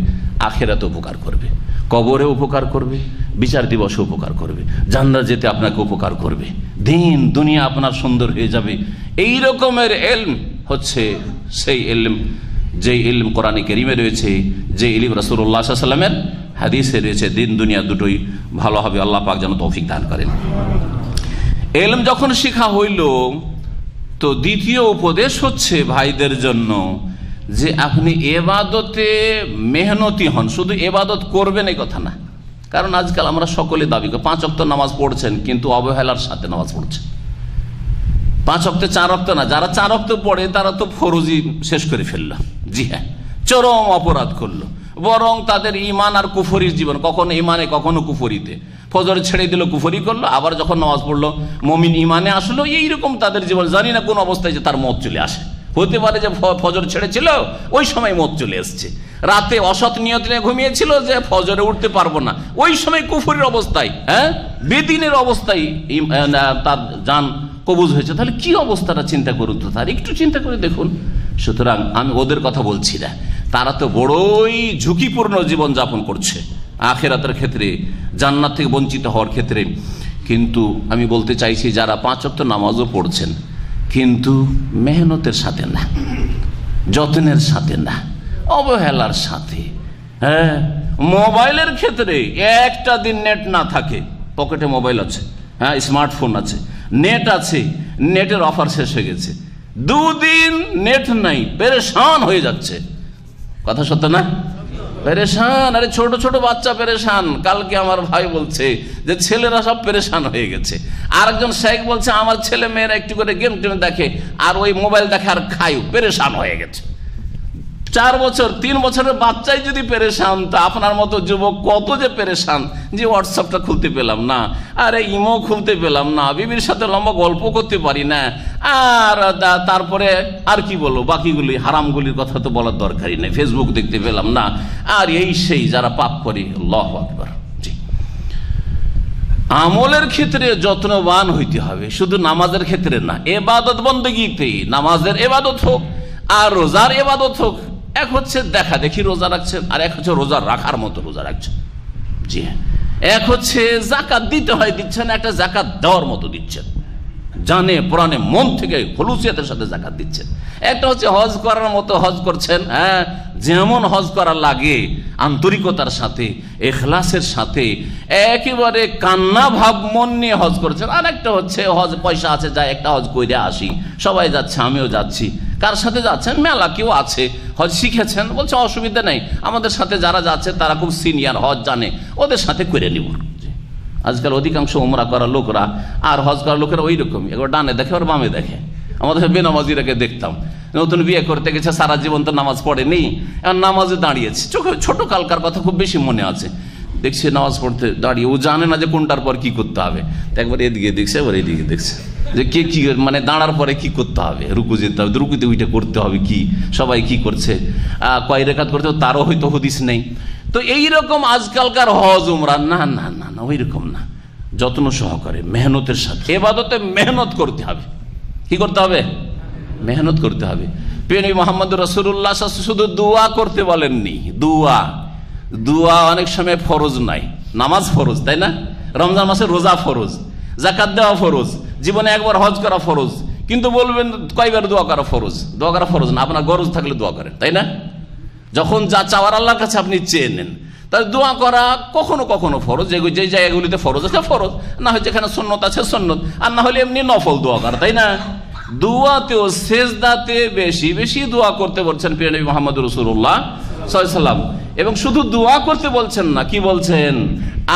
আখিরাতে উপকার করবে, কবরে উপকার করবে, বিচার দিবসে উপকার করবে, জান্নাত যেতে আপনাকে উপকার করবে, দিন দুনিয়া আপনার সুন্দর হয়ে যাবে। এই রকমের এলম হচ্ছে সেই এলম, যে ইলম কোরআনে কারীমে রয়েছে, যে ইলম রাসূলুল্লাহ সাল্লাল্লাহু আলাইহি ওয়াসাল্লামের হাদিসে রয়েছে। দিন দুনিয়া দুটোই ভালো হবে। আল্লাহ পাক যেন তৌফিক দান করেন। এলম যখন শিখা হইল, তো দ্বিতীয় উপদেশ হচ্ছে ভাইদের জন্য যে আপনি এবাদতে মেহনতি হন। শুধু এবাদত করবেন এই কথা না, কারণ আজকাল আমরা সকলে দাবি করি 5 ওয়াক্ত নামাজ পড়ছেন, কিন্তু অবহেলার সাথে নামাজ পড়ছেন। 5 ওয়াক্তে 4 ওয়াক্ত না, যারা 4 ওয়াক্ত পড়ে তারা তো ফরজি শেষ করে ফেললো। জি হ্যাঁ, চরম অপরাধ করলো। বরং তাদের ইমান আর কুফরির জীবন, কখনো ইমানে কখনো কুফরিতে। ফজর ছেড়ে দিল, কুফরি করলো, আবার যখন নামাজ পড়লো মুমিন ইমানে আসলো। এইরকম তাদের জীবন। জানি না কোন অবস্থায় যে তার মত চলে আসে। হতে পারে যে ফজর ছেড়েছিল ওই সময় মত চলে এসছে, রাতে অসৎ নিয়ত নিয়ে ঘুমিয়েছিল যে ফজরে উঠতে পারবো না, ওই সময় কুফরির অবস্থায়, হ্যাঁ, বেদিনের অবস্থায় তার জান কবুজ হয়েছে। তাহলে কি অবস্থাটা চিন্তা করুন তো, তার একটু চিন্তা করে দেখুন। সুতরাং আমি ওদের কথা বলছি না, তারা তো বড়ই ঝুঁকিপূর্ণ জীবন যাপন করছে আখিরাতের ক্ষেত্রে, জান্নাত থেকে বঞ্চিত হওয়ার ক্ষেত্রে। কিন্তু আমি বলতে চাইছি যারা 5 ওয়াক্ত নামাজও পড়ছেন, কিন্তু মেহনতের সাথে না, যত্নের সাথে না, অবহেলার সাথে, হ্যাঁ, মোবাইলের ক্ষেত্রে একটা দিন নেট না থাকে, পকেটে মোবাইল আছে, হ্যাঁ, স্মার্টফোন আছে, নেট আছে, নেটের অফার শেষ হয়ে গেছে, 2 দিন নেট নাই, পেরেশান হয়ে যাচ্ছে। কথা সত্য না? পেরেশান। আরে ছোট ছোট বাচ্চা পেরেশান। কালকে আমার ভাই বলছে যে ছেলেরা সব পেরেশান হয়ে গেছে। আরেকজন শেখ বলছে আমার ছেলে মেয়েরা একটু করে গেম টেম দেখে আর ওই মোবাইল দেখে আর খায়, পেরেশান হয়ে গেছে। 4 বছর 3 বছরের বাচ্চাই যদি পেরেশান, তা আপনার মতো যুবক কত যে পেরেশান যে হোয়াটসঅ্যাপটা খুলতে পেলাম না, আরে ইমো খুলতে পেলাম না, বিবির সাথে লম্বা গল্প করতে পারি না, আর তারপরে আর কি বলবো, বাকিগুলি হারামগুলির কথা তো বলার দরকারই নেই, ফেসবুক দেখতে পেলাম না, আর এই সেই যারা পাপ করে। আল্লাহু আকবার। জি, আমলের ক্ষেত্রে যত্নবান হইতে হবে, শুধু নামাজের ক্ষেত্রে না, এবাদত বন্দেগীতে, নামাজের এবাদত হোক আর রোজার এবাদত হোক। এক হচ্ছে দেখা দেখি রোজা রাখছেন, আর এক হচ্ছে রোজা রাখার মতো রোজা রাখছেন। জি হ্যাঁ, এক হচ্ছে জাকাত দিতে হয় দিচ্ছেন, একটা জাকাত দেওয়ার মতো দিচ্ছেন, জানে প্রাণে মন থেকে খলুসিয়াতের সাথে জাকাত দিচ্ছেন। একটা হচ্ছে হজ করার মতো হজ করছেন, হ্যাঁ, যেমন হজ করা লাগে আন্তরিকতার সাথে, ইখলাসের সাথে, একেবারে কান্না ভাব মন নিয়ে হজ করছেন। আর একটা হচ্ছে হজ পয়সা আছে, যা একটা হজ কইরা আসি, সবাই যাচ্ছে আমিও যাচ্ছি, কার সাথে যাচ্ছেন? মেলা কেউ আছে হজ শিখেছেন, বলছে অসুবিধা নেই, আমাদের সাথে যারা যাচ্ছে তারা খুব সিনিয়র, হজ জানে, ওদের সাথে করে নিব। আজকাল অধিকাংশ উমরা করা লোকরা আর হজ করা লোকেরা ওই রকমই, একবার ডানে দেখে আর বামে দেখে। আমাদের বেনামাজিরাকে দেখতাম, নতুন বিয়ে করতে গেছে, সারা জীবন তো নামাজ পড়েনি, এখন নামাজে দাঁড়িয়েছে। চোখে ছোট কালকার কথা খুব বেশি মনে আছে, দেখছে নামাজ পড়তে দাঁড়িয়ে, ও জানে না যে কোনটার পর কি করতে হবে, তো একবার এদিকে দেখছে, এবার এদিকে দেখছে যে কে কি মানে দাঁড়ার পরে কি করতে হবে, রুকু যেতে হবে, রুকুতে ওইটা করতে হবে, কি সবাই কি করছে, কয় রেখাত করতে হবে তারও হয়তো হদিস নেই। তো এইরকম আজকালকার হজ উমরা না না না না, ওই রকম না, যত্ন সহকারে মেহনতের সাথে ইবাদতে মেহনত করতে হবে। কি করতে হবে? মেহনত করতে হবে। প্রিয় মুহাম্মদ রাসূলুল্লাহ শুধু দোয়া করতে বলেননি, দোয়া অনেক সময় ফরজ নাই, নামাজ ফরজ, তাই না? রমজান মাসে রোজা ফরজ, যাকাত দেওয়া ফরজ, জীবনে একবার হজ করা ফরজ, কিন্তু বলবেন কয়বার দোয়া করা ফরজ? দোয়া করা ফরজ না, আপনার গরজ থাকলে দোয়া করেন, তাই না? যখন যা চাওয়ার আল্লাহর কাছে আপনি চেয়ে নেন, তাই দোয়া করা কখনো কখনো ফরজ, যে জায়গাগুলিতে ফরজ আছে ফরজ, না হয় যেখানে সুন্নত আছে সুন্নত, আর না হলে এমনি নফল দোয়া করা, তাই না? দোয়াতেও সেজদাতে বেশি বেশি দোয়া করতে বলছেন প্রিয় নবী মুহাম্মদ রাসূলুল্লাহ সাল্লাল্লাহু আলাইহি ওয়াসাল্লাম। এবং শুধু দোয়া করতে বলছেন না, কি বলছেন?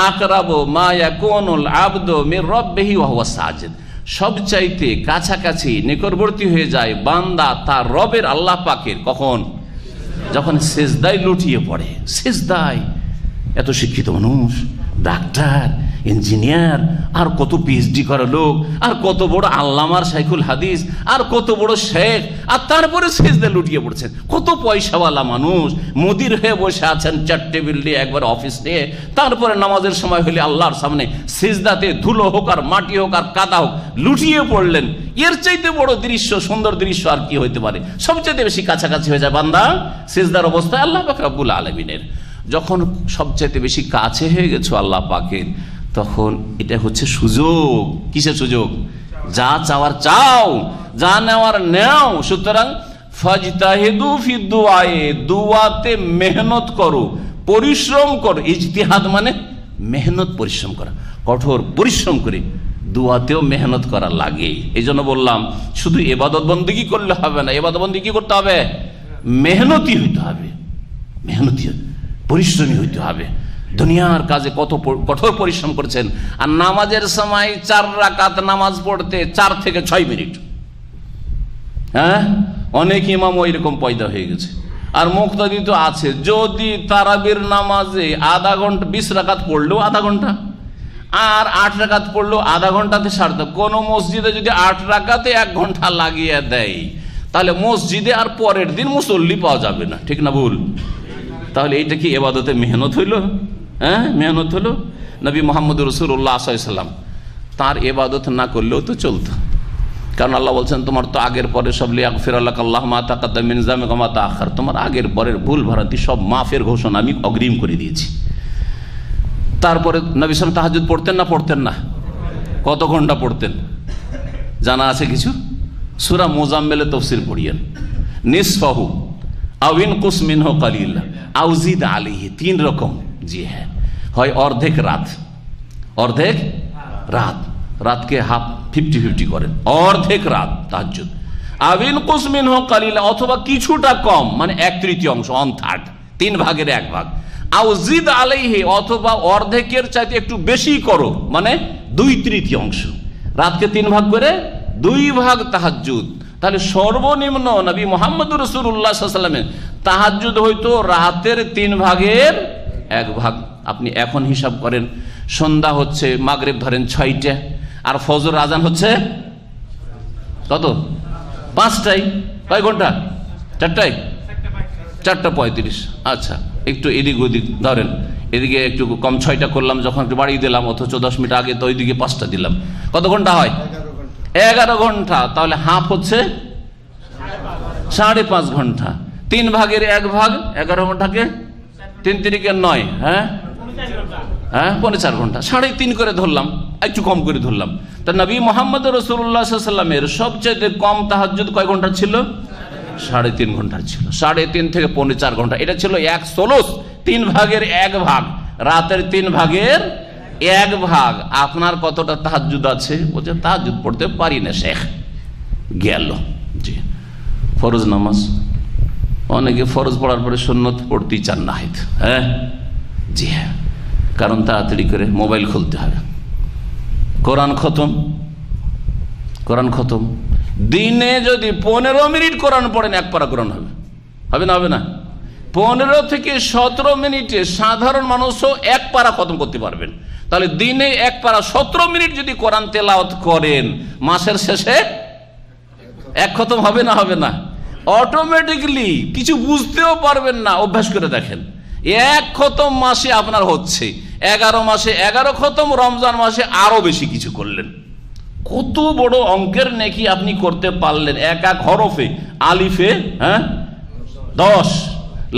আকরাবু মা ইয়াকুনুল আবদু মির রাব্বিহি ওয়া হুয়া সাজিদ, সবচাইতে কাছাকাছি নিকটবর্তী হয়ে যায় বান্দা তার রবের, আল্লাহ পাকের, কখন? যখন সেজদায় লুটিয়ে পড়ে। সেজদায় এত শিক্ষিত মানুষ, ডাক্তার, ইঞ্জিনিয়ার, আর কত পিএইচডি করা লোক, আর কত বড় আল্লামার শাইখুল হাদিস, আর কত বড় শেখ, আর তারপরে সেজদায় লুটিয়ে পড়ছেন। কত পয়সাওয়ালা মানুষ মুদির হয়ে বসে আছেন, 4 টেবিল নিয়ে, একবার অফিস নিয়ে, তারপরে নামাজের সময় হলে আল্লাহর সামনে সেজদাতে ধুলো হোক আর মাটি হোক আর কাদা হোক লুটিয়ে পড়লেন। এর চাইতে বড় দৃশ্য, সুন্দর দৃশ্য আর কি হইতে পারে? সবচাইতে বেশি কাছাকাছি হয়ে যায় বান্দা সেজদার অবস্থায় আল্লাহ পাক রব্বুল আলামিনের। যখন সবচাইতে বেশি কাছে হয়ে গেছো আল্লাহ পাকের, তখন এটা হচ্ছে সুযোগ। কিসের সুযোগ? যা চাওয়ার চাও, যা নেওয়ার নেও। সুতরাং ফাজতাহিদু ফি দুআয়ে, দুআতে মেহনত করো, পরিশ্রম করো। ইজতিহাদ মানে মেহনত, পরিশ্রম করা, কঠোর পরিশ্রম করে দুআতেও মেহনত করা লাগে। এই জন্য বললাম শুধু ইবাদত বন্দেগী করলে হবে না, ইবাদত বন্দেগী কি করতে হবে? মেহনতি হইতে হবে, মেহনতি পরিশ্রমী হইতে হবে। দুনিয়ার কাজে কত কঠোর পরিশ্রম করেছেন। আর নামাজের সময় 4 রাকাত নামাজ পড়তে 4 থেকে 6 মিনিট। হ্যাঁ, অনেক ইমাম ওই রকম পয়দা হয়ে গেছে। আর মুক্তাদি তো আছে, যদি তারাবির নামাজে আধা ঘন্টা 20 রাকাত পড়লেও আধা ঘন্টা, আর 8 রাকাত পড়লেও আধা ঘন্টাতে সারতে। কোন মসজিদে যদি 8 রাকাতে 1 ঘন্টা লাগিয়ে দেয়, তাহলে মসজিদে আর পরের দিন মুসল্লি পাওয়া যাবে না, ঠিক না ভুল? তাহলে এইটা কি ইবাদতে মেহনত হইল? হ্যাঁ, মেহনত হলো। নবী মুহাম্মদ রাসূলুল্লাহ সাল্লাল্লাহু আলাইহি ওয়াসাল্লাম তার ইবাদত না করলেও তো চলতো, কারণ আল্লাহ বলছেন তোমার তো আগের পরে সব লিয়াগফিরাল্লাকা আল্লাহু মা তাকাদ্দাম মিন যামবিকা ওয়া মা তাআখার, তোমার আগের পরের ভুল ভ্রান্তি সব মাফের ঘোষণা আমি অগ্রিম করে দিয়েছি। তারপরে নবী সাল্লাল্লাহু আলাইহি ওয়াসাল্লাম তাহাজ্জুদ পড়তেন না পড়তেন না? কত ঘন্টা পড়তেন জানা আছে কিছু? সূরা মুজাম্মিলে তাফসীর পড়িয়েন, নিসফাহু আও ইনকুস মিনহু কালিলা আও জিদ আলাইহি, 3 রকম। জি হ্যাঁ, হয় অর্ধেক রাত, অর্ধেক রাত, রাতকে হাফ 50-50 করেন, অর্ধেক রাত তাহাজ্জুদ। আও ইনকুস মিনহু কালিলা, অথবা কিছুটা কম, মানে 1/3, 1/3, 3 ভাগের 1 ভাগ। আও জিদ আলাইহি, অথবা অর্ধেকের চাইতে একটু বেশি করো, মানে 2/3। রাতকে 3 ভাগ করে 2 ভাগ তাহাজ্জুদ। তাহলে সর্বনিম্ন নবী মুহাম্মদ রাসূলুল্লাহ সাল্লাল্লাহু আলাইহি ওয়াসাল্লামের তাহাজ্জুদ হয়তো রাতের 3 ভাগের 1 ভাগ। আপনি এখন হিসাব করেন, সন্ধ্যা হচ্ছে, মাগরিব ধরেন 6টা, আর ফজর আজান হচ্ছে কত? 5টায়। কয় ঘন্টা? 4টায়, 4:35। আচ্ছা, একটু এদিক ওদিক ধরেন, এদিকে একটু কম 6টা করলাম, যখন একটু বাড়িয়ে দিলাম, অথচ 10 মিনিট আগে তো ওইদিকে 5টা দিলাম, কত ঘন্টা হয়? 11 ঘন্টা। তাহলে হাফ হচ্ছে 5.5 ঘন্টা। 3 ভাগের 1 ভাগ, 11 ঘন্টাকে 3 তিরিকে 9, হ্যাঁ হ্যাঁ 4.5 ঘন্টা, 3.5 করে ধরলাম, একটু কম করে ধরলাম। তা নবী মুহাম্মদ রাসূলুল্লাহ সাল্লাল্লাহু আলাইহি ওয়াসাল্লামের সবচেয়ে কম তাহাজ্জুদ কয় ঘন্টা ছিল? 3.5 ঘন্টা ছিল। 3.5 থেকে 4.5 ঘন্টা, এটা ছিল 1/3, 3 ভাগের 1 ভাগ, রাতের 3 ভাগের 1 ভাগ। আপনার কতটা তাহাজ্জুদ আছে? বলছে তাহাজ্জুদ পড়তে পারি না শেখ, গেল। জি, ফরজ নামাজ, অনেকে ফরজ পড়ার পরে সুন্নত পড়তেই চান না হয়তো। হ্যাঁ, জি হ্যাঁ, কারণ তাড়াতাড়ি করে মোবাইল খুলতে হবে। কোরআন খতম, দিনে যদি 15 মিনিট কোরআন পড়েন 1 পারা কোরআন হবে, হবে না? হবে না? 15 থেকে 17 মিনিটে সাধারণ মানুষও 1 পারা খতম করতে পারবেন। তাহলে দিনে 1 পারা 17 মিনিট যদি কোরআন তেলাওয়াত করেন, মাসের শেষে 1 খতম হবে না? হবে না? অটোমেটিকলি কিছু বুঝতেও পারবেন না, অভ্যাস করে দেখেন। 1 খতম মাসে আপনার হচ্ছে, 11 মাসে 11 খতম, রমজান মাসে আরো বেশি কিছু করলেন। কত বড় অঙ্কের নেকি আপনি করতে পারলেন। এক হরফে, আলিফে 10,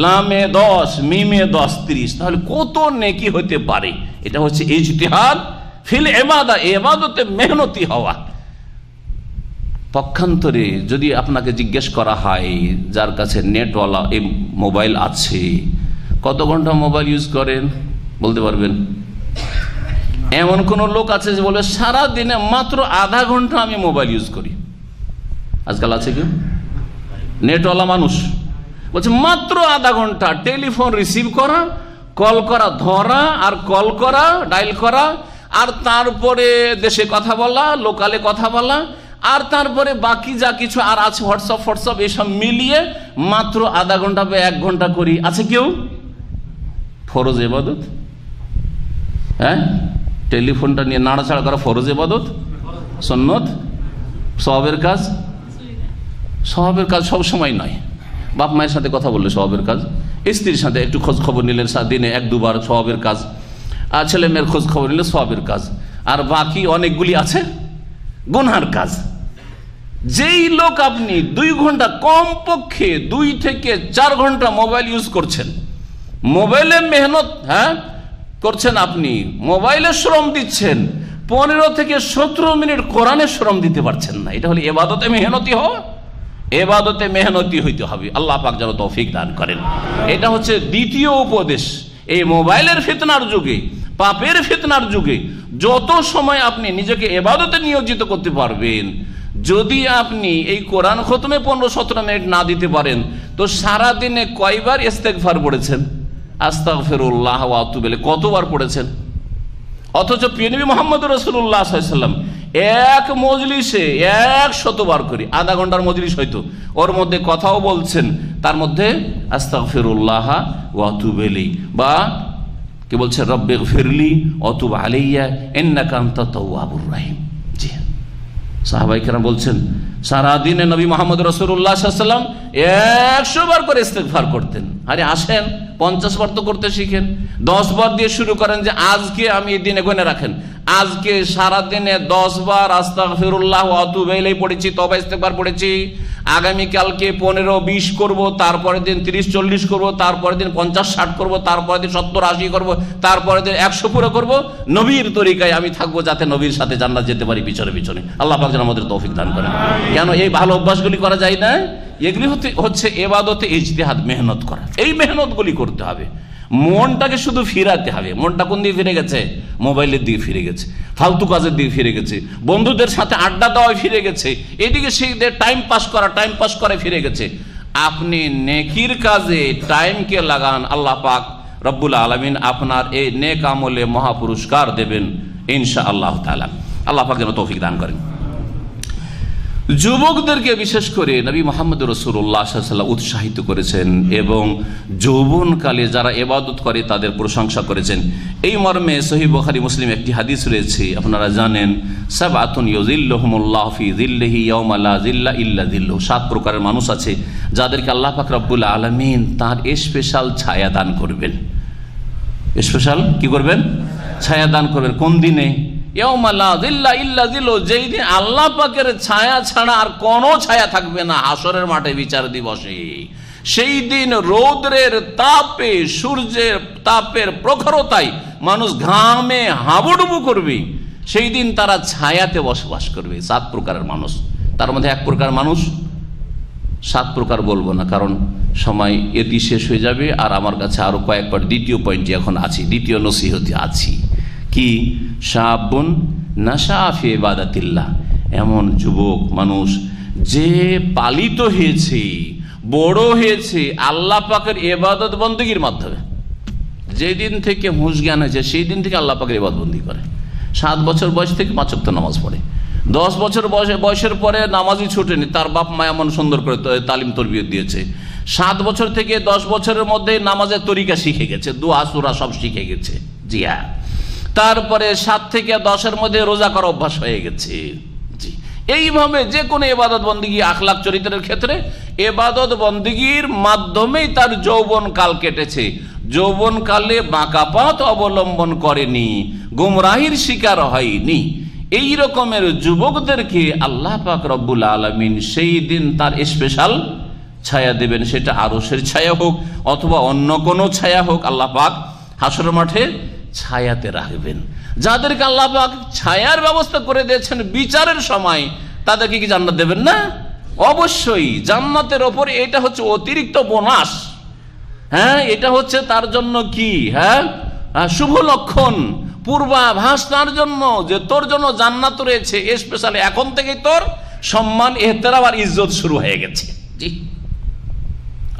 লামে 10, মিমে 10, 30, তাহলে কত নেকি হতে পারে। এটা হচ্ছে ইজতিহাদ ফিল ইবাদা, ইবাদতে মেহনতি হওয়া। পক্ষান্তরে যদি আপনাকে জিজ্ঞেস করা হয়, যার কাছে নেটওয়ালা এই মোবাইল আছে, কত ঘন্টা মোবাইল ইউজ করেন বলতে পারবেন? এমন কোন লোক আছে যে বলে সারা দিনে মাত্র আধা ঘন্টা আমি মোবাইল ইউজ করি? আজকাল আছে কেউ? নেটওয়ালা মানুষ বলছে মাত্র আধা ঘন্টা টেলিফোন রিসিভ করা, কল করা, ধরা আর কল করা, ডায়াল করা, আর তারপরে দেশে কথা বলা, লোকালে কথা বলা, আর তারপরে বাকি যা কিছু আর আছে হোয়াটসঅ্যাপ এসব মিলিয়ে মাত্র আধা ঘন্টা বা 1 ঘন্টা করি। আছে কেউ? ফরজ ইবাদত, হ্যাঁ, টেলিফোনটা নিয়ে নাড়াচাড়া করা ফরজ ইবাদত, সুন্নত, সওয়াবের কাজ। সওয়াবের কাজ সব সময় নয়। বাপ মায়ের সাথে কথা বললে সওয়াবের কাজ, স্ত্রীর সাথে একটু খোঁজ খবর নিলেন দিনে 1-2 বার সওয়াবের কাজ, আর ছেলে মেয়ের খোঁজ খবর নিলে সওয়াবের কাজ, আর বাকি অনেকগুলি আছে গুনহার কাজ। যেই লোক আপনি 2 ঘন্টা, কমপক্ষে 2 থেকে 4 ঘন্টা মোবাইল ইউজ করছেন, মোবাইলে মেহনত করছেন, আপনি মোবাইলে শ্রম দিচ্ছেন, 15 থেকে 17 মিনিট কোরআনে শ্রম দিতে পারছেন না, এটা হলো ইবাদতে মেহনতি হওয়া। ইবাদতে মেহনতি হইতে হবে। আল্লাহ পাক যেন তৌফিক দান করেন। এটা হচ্ছে দ্বিতীয় উপদেশ। এই মোবাইলের ফিতনার যুগে, পাপের ফিতনার যুগে যত সময় আপনি নিজেকে ইবাদতে নিয়োজিত করতে পারবেন, যদি আপনি এই কোরআন খতমে 15-17 মিনিট না দিতে পারেন, তো সারা দিনে কয়বার ইস্তেগফার পড়েছেন? আস্তাগফিরুল্লাহ ওয়া আতুবু ইলাইহি কতবার পড়েছেন? অথচ প্রিয় নবী মুহাম্মদ রাসূলুল্লাহ সাল্লাল্লাহু আলাইহি ওয়াসাল্লাম এক মজলিসে 100 বার করে, আধা ঘন্টার মজলিস হয়তো, ওর মধ্যে কথাও বলছেন, তার মধ্যে আস্তাগফিরুল্লাহ ওয়া আতুবু ইলাইহি, বা কি বলছে, রব্বিগফিরলি ওয়া তুব আলাইয়া ইন্নাকা আনতাত তাওয়াবুর রহিম। জি, সাহাবায়ে কেরাম বলছেন সারাদিনে নবী মুহাম্মদ রাসূলুল্লাহ সাল্লাল্লাহু আলাইহি ওয়াসাল্লাম 100 বার করে ইস্তেগফার করতেন। আরে আসেন 50 বার তো করতে শিখেন। 10 বার দিয়ে শুরু করেন যে আজকে আমি এই দিনে গুনে রাখেন, আজকে সারাদিনে 10 বার আস্তাগফিরুল্লাহ ওয়া আতুবু ইলাইহি পড়েছি, তওবা ইস্তেগফার পড়েছি। আগামীকালকে 15-20 করব, তারপরের দিন 30-40 করব, তারপরের দিন 50-60 করব, তারপরের দিন 70-80 করব, তারপরের দিন 100 পুরো করব। নবীর তরিকায় আমি থাকবো, যাতে নবীর সাথে জান্নাত যেতে পারি পিছনে পিছনে। আল্লাহ পাক যেন আমাদের তৌফিক দান করেন। কেন এই ভালো অভ্যাসগুলি করা যায় না? এগুলি হচ্ছে ইবাদতে ইজতিহাদ, মেহনত করা। এই মেহনতগুলি করতে হবে। মনটাকে শুধু ফিরাতে হবে। মনটা কোন দিকে ফিরে গেছে? মোবাইলের দিকে ফিরে গেছে, ফালতু কাজের দিকে ফিরে গেছে, বন্ধুদের সাথে আড্ডা দেওয়ায় ফিরে গেছে, এদিকে সেই টাইম পাস করে ফিরে গেছে। আপনি নেকির কাজে টাইমকে লাগান, আল্লাহ পাক রব্বুল আলামিন আপনার এই নেক আমলে মহাপুরস্কার দেবেন ইনশাআল্লাহ তাআলা। আল্লাহ পাক যেন তৌফিক দান করেন। যুবকদেরকে বিশেষ করে নবী মুহাম্মদ রাসূলুল্লাহ সাল্লাল্লাহু আলাইহি ওয়াসাল্লাম উৎসাহিত করেছেন এবং যৌবনকালে যারা ইবাদত করে তাদের প্রশংসা করেছেন। এই মর্মে সহিহ বুখারী মুসলিম একটি হাদিস রয়েছে, আপনারা জানেন, সাবআতুন ইউযিল্লুহুমুল্লাহু ফি যিল্লিহি ইয়াওমা লা যিল্লা ইল্লা যিল্লুহু। 7 প্রকারের মানুষ আছে যাদেরকে আল্লাহ পাক রব্বুল আলামিন তার স্পেশাল ছায়া দান করবেন। স্পেশাল কি করবেন? ছায়া দান করবেন। কোন দিনে? ইয়াওমা লা যিল্লা ইল্লা যিল্লুহু, যেই দিন আল্লাহ পাকের ছায়া ছাড়া আর কোনো ছায়া থাকবে না, হাসরের মাঠে বিচার দিবসে। সেই দিন রৌদ্রের তাপে, সূর্যের তাপের প্রখরতায় মানুষ ঘামে হাবুডুবু করবে। সেই দিন তারা ছায়াতে বসবাস করবে। 7 প্রকারের মানুষ, তার মধ্যে 1 প্রকার মানুষ, 7 প্রকার বলবো না কারণ সময় এটি শেষ হয়ে যাবে, আর আমার কাছে আরো কয়েকবার দ্বিতীয় পয়েন্টে এখন আছি, দ্বিতীয় নসিহতে আছি। কি? শাবুন নাশা ফি ইবাদাতিল্লাহ, এমন যুবক মানুষ যে পালিত হয়েছে, বড় হয়েছে আল্লাহ পাকের ইবাদত বন্দেগীর মাধ্যমে। যেদিন থেকে হুঁশ জ্ঞান হয়েছে সেই দিন থেকে আল্লাহ পাকের ইবাদত বন্দি করে। 7 বছর বয়স থেকে 5 ওয়াক্ত নামাজ পড়ে। 10 বছর বয়সের পরে নামাজই ছুটেনি, তার বাপ মা এমন সুন্দর করে তালিম তরবিয়ত দিয়েছে। 7 বছর থেকে 10 বছরের মধ্যে নামাজের তরিকা শিখে গেছে, দোয়া সূরা সব শিখে গেছে। জি হ্যাঁ। তারপরে 7 থেকে 10-এর মধ্যে রোজা করা অভ্যাস হয়ে গেছে। জি, এইভাবে যে কোনো ইবাদত বন্দেগী, আখলাক চরিত্রের ক্ষেত্রে ইবাদত বন্দেগীর মাধ্যমেই তার যৌবন কাল কেটেছে। যৌবন কালে বাঁকা পথ অবলম্বন করেনি, গুমরাহির শিকার হয়নি। এই রকমের যুবকদেরকে আল্লাহ পাক রব্বুল আলামিন সেই দিন তার স্পেশাল ছায়া দেবেন। সেটা আরশের ছায়া হোক অথবা অন্য কোনো ছায়া হোক, আল্লাহ পাক হাসর মাঠে ছায়াতে রাখবেন। যাদেরকে আল্লাহ পাক ছায়ার ব্যবস্থা করে দিয়েছেন বিচারের সময়, তাদেরকে কি জান্নাত দেবেন না? অবশ্যই জান্নাতের ওপর এটা হচ্ছে অতিরিক্ত বোনাস। হ্যাঁ, এটা হচ্ছে তার জন্য কি, হ্যাঁ, শুভ লক্ষণ, পূর্বাভাস তার জন্য যে তোর জন্য জান্নাত রয়েছে স্পেশাল। এখন থেকে তোর সম্মান, এহতেরাম আর ইজ্জত শুরু হয়ে গেছে। জি,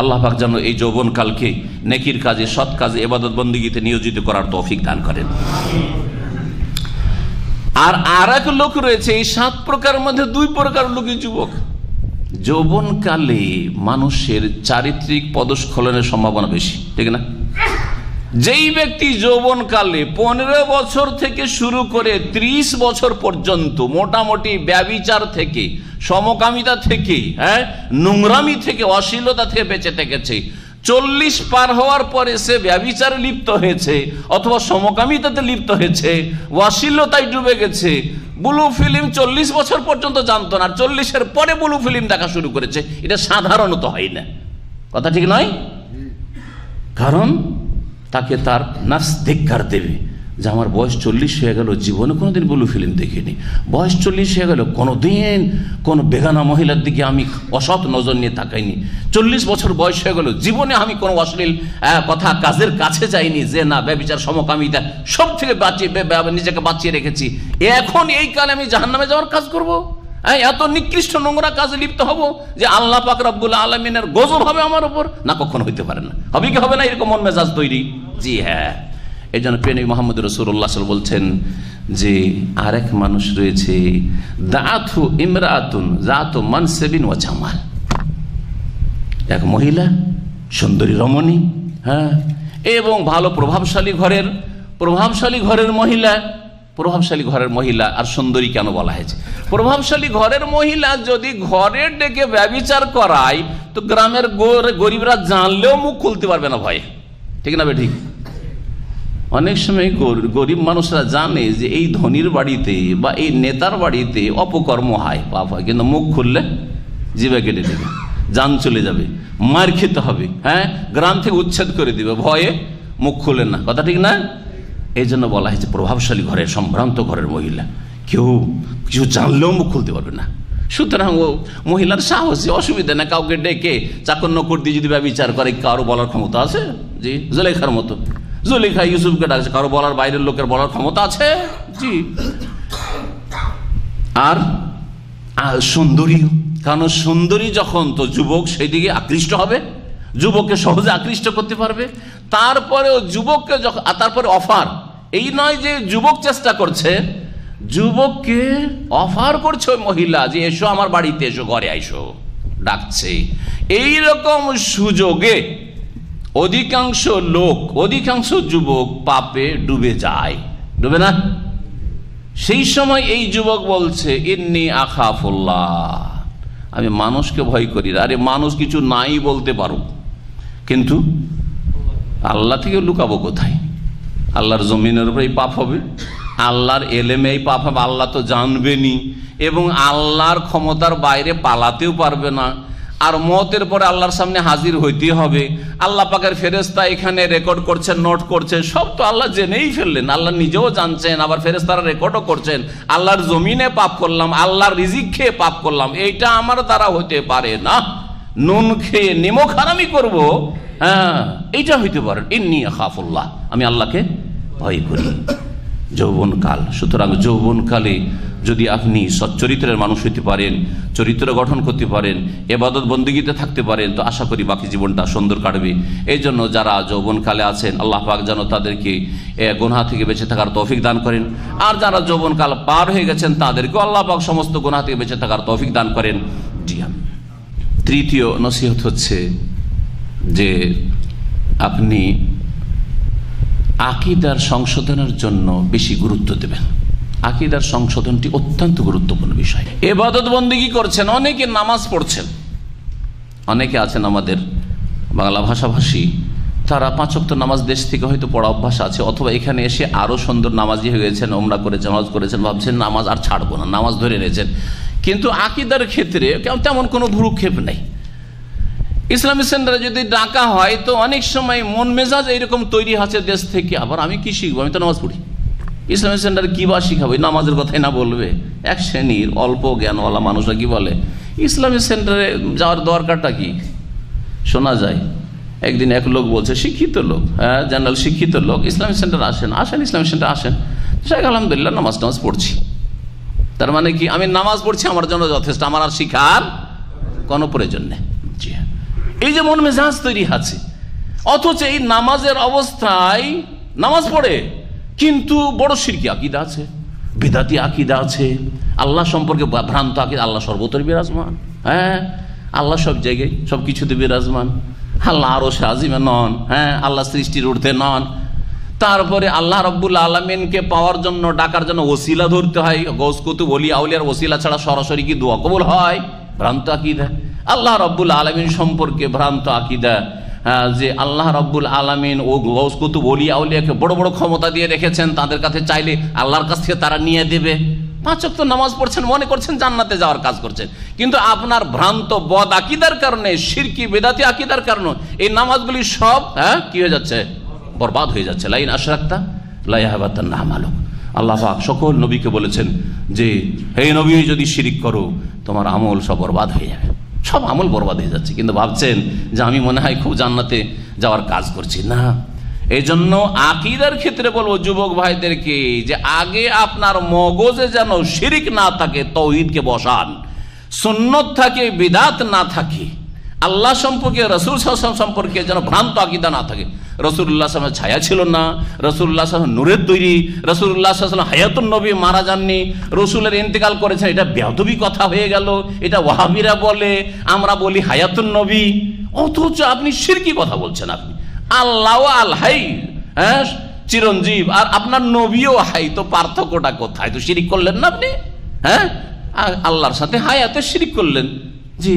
আল্লাহ পাক যেন এই যৌবনকালকে নেকির কাজে, সৎ কাজে, ইবাদত বন্দেগীতে নিয়োজিত করার তৌফিক দান করেন। আর এক লোক রয়েছে এই 7 প্রকারের মধ্যে 2 প্রকার লোকই যুবক। যৌবনকালে মানুষের চারিত্রিক পদস্খলনের সম্ভাবনা বেশি, ঠিক না? যেই ব্যক্তি যৌবনকালে 15 বছর থেকে শুরু করে 30 বছর পর্যন্ত মোটামুটি ব্যভিচার থেকে, সমকামিতা থেকে, হ্যাঁ, নোংরামি থেকে, অশ্লীলতা থেকে বেঁচে থেকেছে, 40 পার হওয়ার পরে সে ব্যভিচারে লিপ্ত হয়েছে অথবা সমকামিতাতে লিপ্ত হয়েছে, অশ্লীলতায় ডুবে গেছে, ব্লু ফিল্ম 40 বছর পর্যন্ত জানতো না, 40-এর পরে ব্লু ফিল্ম দেখা শুরু করেছে, এটা সাধারণত হয় না। কথা ঠিক নয়? কারণ তাকে তার নাফস ধিক্কার দেবে যে আমার বয়স 40 হয়ে গেল, জীবনে কোনোদিন ব্লু ফিল্ম দেখিনি। বয়স 40 হয়ে গেল, কোনোদিন কোনো বেগানা মহিলার দিকে আমি অসৎ নজর নিয়ে তাকাইনি। 40 বছর বয়স হয়ে গেল, জীবনে আমি কোনো অশ্লীল কথা, কাজের কাছে যাইনি, যে না ব্যভিচার, সমকামিতা সব থেকে নিজেকে বাঁচিয়ে রেখেছি। এখন এই কালে আমি জাহান্নামে যাওয়ার কাজ করব? এত নিকৃষ্ট নোংরা কাজে লিপ্ত হব যে আল্লাহ পাক রব্বুল আলামিনের গজব হবে আমার উপর? না, কখনো হইতে পারে না। হবে কি হবে না এরকম মন মেজাজ তৈরি? জি হ্যাঁ। এই জন্য প্রিয় নবী মুহাম্মদ রাসূলুল্লাহ সাল্লাল্লাহু আলাইহি ওয়াসাল্লাম বলছেন যে আরেক মানুষ রয়েছে, দাআতু ইমরাআতুন যাতু মানসাবিন ওয়া জামাল। এক মহিলা, সুন্দরী রমণী, হ্যাঁ, এবং ভালো প্রভাবশালী ঘরের মহিলা। প্রভাবশালী ঘরের মহিলা আর সুন্দরী কেন বলা হয়েছে? প্রভাবশালী ঘরের মহিলা যদি ঘরে ডেকে ব্যভিচার করায় তো গ্রামের গরিবরা জানলেও মুখ খুলতে পারবে না ভয়ে, ঠিক না? ঠিক। অনেক সময় গরিব মানুষরা জানে যে এই ধনীর বাড়িতে বা এই নেতার বাড়িতে অপকর্ম হয়, পাপ হয়, কিন্তু মুখ খুললে জিভে কেটে দেবে, জান চলে যাবে, মার খেতে হবে, হ্যাঁ, গ্রাম থেকে উচ্ছেদ করে দিবে, ভয়ে মুখ খুলে না। কথা ঠিক না? এই জন্য বলা হয়েছে প্রভাবশালী ঘরের, সম্ভ্রান্ত ঘরের মহিলা কেউ কিছু জানলেও মুখ খুলতে পারবে না। সুতরাং ও মহিলার সাহসী, অসুবিধা না, কাউকে ডেকে চাকর নকর দিয়ে যদি ব্যভিচার করে কারো বলার ক্ষমতা আছে? জি, জুলেখার মতো। জুলেখা ইউসুফকে ডাকছে, কারো বলার, বাইরের লোকের বলার ক্ষমতা আছে? জি। আর সুন্দরী, কারণ সুন্দরী যখন, তো যুবক সেই দিকে আকৃষ্ট হবে, যুবককে সহজে আকৃষ্ট করতে পারবে। তারপরেও যুবককে যখন, তারপরে অফার, এই নয় যে যুবক চেষ্টা করছে, যুবককে অফার করছে ওই মহিলা যে এসো আমার বাড়িতে, এসো ঘরে আইসো, ডাকছে। এইরকম সুযোগে অধিকাংশ লোক, অধিকাংশ যুবক পাপে ডুবে যায়, ডুবে না? সেই সময় এই যুবক বলছে ইন্নী আখাফুল্লাহ, আমি মানুষকে ভয় করি। আরে মানুষ কিছু নাই বলতে পারো, কিন্তু আল্লাহ থেকে লুকাবো কোথায়? আল্লাহর জমিনের উপরে এই পাপ হবে, আল্লাহর এলেমে এই পাপ হবে, আল্লাহ তো জানবেনি, এবং আল্লাহর ক্ষমতার বাইরে পালাতেও পারবে না। আর মওতের পরে আল্লাহর সামনে হাজির হইতে হবে। আল্লাহ পাকের ফেরেশতা এখানে রেকর্ড করছেন, নোট করছেন, সব তো আল্লাহ জেনেই ফেললেন, আল্লাহ নিজেও জানছেন, আবার ফেরেশতারা রেকর্ডও করছেন। আল্লাহর জমিনে পাপ করলাম, আল্লাহর রিজিক খেয়ে পাপ করলাম, এইটা আমার দ্বারা হইতে পারে না। নুন খেয়ে নিমক হারামি করবো, হ্যাঁ, এইটা হইতে পারে। ইন্নী আখাফুল্লাহ, আমি আল্লাহকে ভয় করি। যৌবনকাল। সুতরাং যৌবনকালে যদি আপনি সচ্চরিত্রের মানুষ হইতে পারেন, চরিত্র গঠন করতে পারেন, ইবাদত বন্দেগীতে থাকতে পারেন, তো আশা করি বাকি জীবনটা সুন্দর কাটবে। এই জন্য যারা যৌবনকালে আছেন আল্লাহ পাক যেন তাদেরকে গুনাহ থেকে বেঁচে থাকার তৌফিক দান করেন, আর যারা যৌবনকাল পার হয়ে গেছেন তাদেরকেও আল্লাহ পাক সমস্ত গুনাহ থেকে বেঁচে থাকার তৌফিক দান করেন। জি হ্যাঁ, তৃতীয় নসিহত হচ্ছে যে আপনি আকীদার সংশোধনের জন্য বেশি গুরুত্ব দেবেন। আকীদার সংশোধনটি অত্যন্ত গুরুত্বপূর্ণ বিষয়। ইবাদত বন্দেগী করছেন, অনেকে নামাজ পড়ছেন, অনেকে আছেন আমাদের বাংলা ভাষাভাষী, তারা 5 ওয়াক্ত নামাজ দেশ থেকে হয়তো পড়া অভ্যাস আছে, অথবা এখানে এসে আরও সুন্দর নামাজি হয়ে গেছেন, ওমরা করেছেন, হজ করেছেন, ভাবছেন নামাজ আর ছাড়বো না, নামাজ ধরে নিয়েছেন। কিন্তু আকীদার ক্ষেত্রে তেমন কোনো ভ্রুক্ষেপ নেই। ইসলামী সেন্টারে যদি ডাকা হয় তো অনেক সময় মন মেজাজ এইরকম তৈরি আছে দেশ থেকে, আবার আমি কি শিখবো, আমি তো নামাজ পড়ি, ইসলামী সেন্টারে কী বা শিখাবো, নামাজের কথাই না বলবে। এক শ্রেণীর অল্প জ্ঞানওয়ালা মানুষরা কি বলে, ইসলামী সেন্টারে যাওয়ার দরকারটা কি? শোনা যায় একদিন এক লোক বলছে, শিক্ষিত লোক, হ্যাঁ জেনারেল শিক্ষিত লোক, ইসলামী সেন্টার আসেন, ইসলামী সেন্টার আসেন, শেখ আলহামদুলিল্লাহ নামাজ পড়ছি। তার মানে কি আমি নামাজ পড়ছি আমার জন্য যথেষ্ট, আমার আর শিখার কোনো প্রয়োজন নেই। জি হ্যাঁ, এই যে মন মেজাজ তৈরি আছে, অথচ এই নামাজের অবস্থায় নামাজ পড়ে কিন্তু বড় শিরকি আকীদা আছে, বিদাতি আকীদা আছে, আল্লাহ সম্পর্কে ভ্রান্ত আকীদা। আল্লাহ সর্বত্র বিরাজমান, হ্যাঁ আল্লাহ সব জায়গায় সব কিছুতে বিরাজমান, আল্লাহ আরশে আজিমে নন, হ্যাঁ আল্লাহ সৃষ্টির ঊর্ধ্বে নন। তারপরে আল্লাহ রাব্বুল আলামিনকে পাওয়ার জন্য, ডাকার জন্য ওসিলা ধরতে হয়, গৌস কুতুব ওলি আউলিয়ার ওসিলা ছাড়া সরাসরি কি দোয়া কবুল হয়? ভ্রান্ত আকীদা। আল্লাহ রাব্বুল আলামিন সম্পর্কে ভ্রান্ত আকীদা, যে আল্লাহ রাব্বুল আলামিন ও গৌস কুতুব ওলি আউলিয়াকে বড় বড় ক্ষমতা দিয়ে রেখেছেন, তাদের কাছে চাইলে আল্লাহর কাছ থেকে তারা নিয়ে দেবে। 5 ওয়াক্ত নামাজ পড়ছেন, মনে করছেন জান্নাতে যাওয়ার কাজ করছেন, কিন্তু আপনার ভ্রান্ত বদ আকীদার কারণে, শিরকি বেদাতি আকীদার কারণে এই নামাজগুলি সব কি হয়ে যাচ্ছে? বরবাদ হয়ে যাচ্ছে। লাইন আশরাকতা লা ইয়াহবাতান্না আমালুক। আল্লাহ পাক সকল নবীকে বলেছেন যে হে নবী, যদি শিরিক করো তোমার আমল সব বরবাদ হয়ে যাবে, সব আমল বরবাদ হয়ে যাচ্ছে। কিন্তু ভাবছেন যে আমি মনে হয় খুব জান্নাতে যাওয়ার কাজ করছি না। এই জন্য আকীদার ক্ষেত্রে বলবো যুবক ভাইদেরকে যে আগে আপনার মগজে যেন শিরিক না থাকে, তাওহীদকে বসান, সুন্নত থাকে, বিদাত না থাকে, আল্লাহ সম্পর্কে, রাসূল সাল্লাল্লাহু আলাইহি ওয়াসাল্লাম সম্পর্কে যেন ভ্রান্ত আকীদা না থাকে। রাসূলুল্লাহ সাল্লাল্লাহু আলাইহি ওয়াসাল্লামের ছায়া ছিল না, রাসূলুল্লাহ সাল্লাল্লাহু আলাইহি ওয়াসাল্লাম নূরের তৈরি, রাসূলুল্লাহ সাল্লাল্লাহু আলাইহি ওয়াসাল্লাম হায়াতুন নবী, মারা যাননি, রাসূলের ইন্তেকাল করেছেন, এটা বেয়াদবি কথা হয়ে গেল। এটা ওয়াহাবিরা বলে, আমরা বলি হায়াতুন নবী, অথচ আপনি শিরকি কথা বলছেন। আপনি আল্লাহ আল হাই, হ্যাঁ চিরঞ্জীব, আর আপনার নবীও হাই, তো পার্থক্যটা কোথায়? তো শিরিক করলেন না আপনি, হ্যাঁ আল্লাহর সাথে হায়াতে শিরিক করলেন। জি,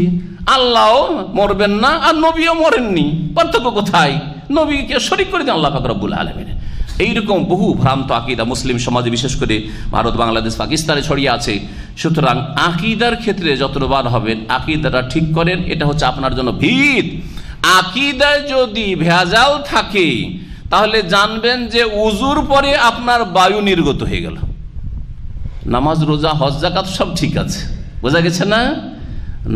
আল্লাহ মরবেন না আর নবীও মরেননি, পার্থক্য কোথায়? নবীকে শরীক করে দেন আল্লাহ পাক রব্বুল আলামিন। এইরকম বহু ভ্রান্ত আকীদা মুসলিম সমাজে, বিশেষ করে ভারত, বাংলাদেশ, পাকিস্তানে ছড়িয়ে আছে। সুতরাং আকীদার ক্ষেত্রে যতবার হবেন আকীদাটা ঠিক করেন, এটা হচ্ছে আপনার জন্য ভিত। আকীদায় যদি ভেজাল থাকে তাহলে জানবেন যে উজুর পরে আপনার বায়ু নির্গত হয়ে গেল। নামাজ, রোজা, হজ, যাকাত সব ঠিক আছে, বোঝা গেছে না?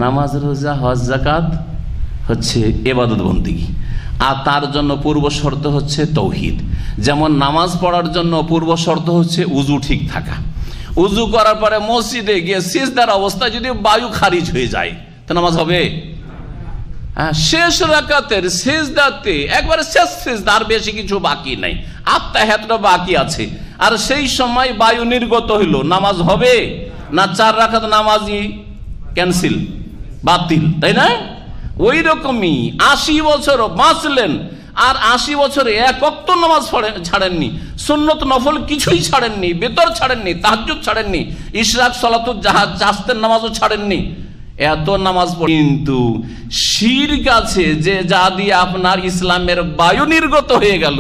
নামাজ, রোজা, হজ, যাকাত হচ্ছে ইবাদত বন্দেগী, আর তার জন্য পূর্ব শর্ত হচ্ছে তাওহীদ। যেমন নামাজ পড়ার জন্য পূর্ব শর্ত হচ্ছে উজু ঠিক থাকা। উজু করার পরে মসজিদে গিয়ে সিজদার অবস্থায় যদি বায়ু খারিজ হয়ে যায় তো নামাজ হবে? শেষ রাকাতের সিজদাতে একবারে শেষ সিজদা, আর বেশি কিছু বাকি নাই, আত্তাহিয়াতটা বাকি আছে, আর সেই সময় বায়ু নির্গত হইল, নামাজ হবে না? 4 রাকাত নামাজই ক্যান্সেল, বাতিল, তাই না? ওই রকমই 80 বছর বাঁচলেন আর 80 বছরে 1 ওয়াক্ত নামাজ ছাড়েননি, সুন্নত নফল কিছুই ছাড়েননি, বেতর ছাড়েননি, তাহাজ্জুদ ছাড়েননি, ইশরাক, সালাতুল জাস্তের নামাজও ছাড়েননি, এত নামাজ পড়ে কিন্তু শিরক আছে যে যা দিয়ে আপনার ইসলামের বায়ু নির্গত হয়ে গেল,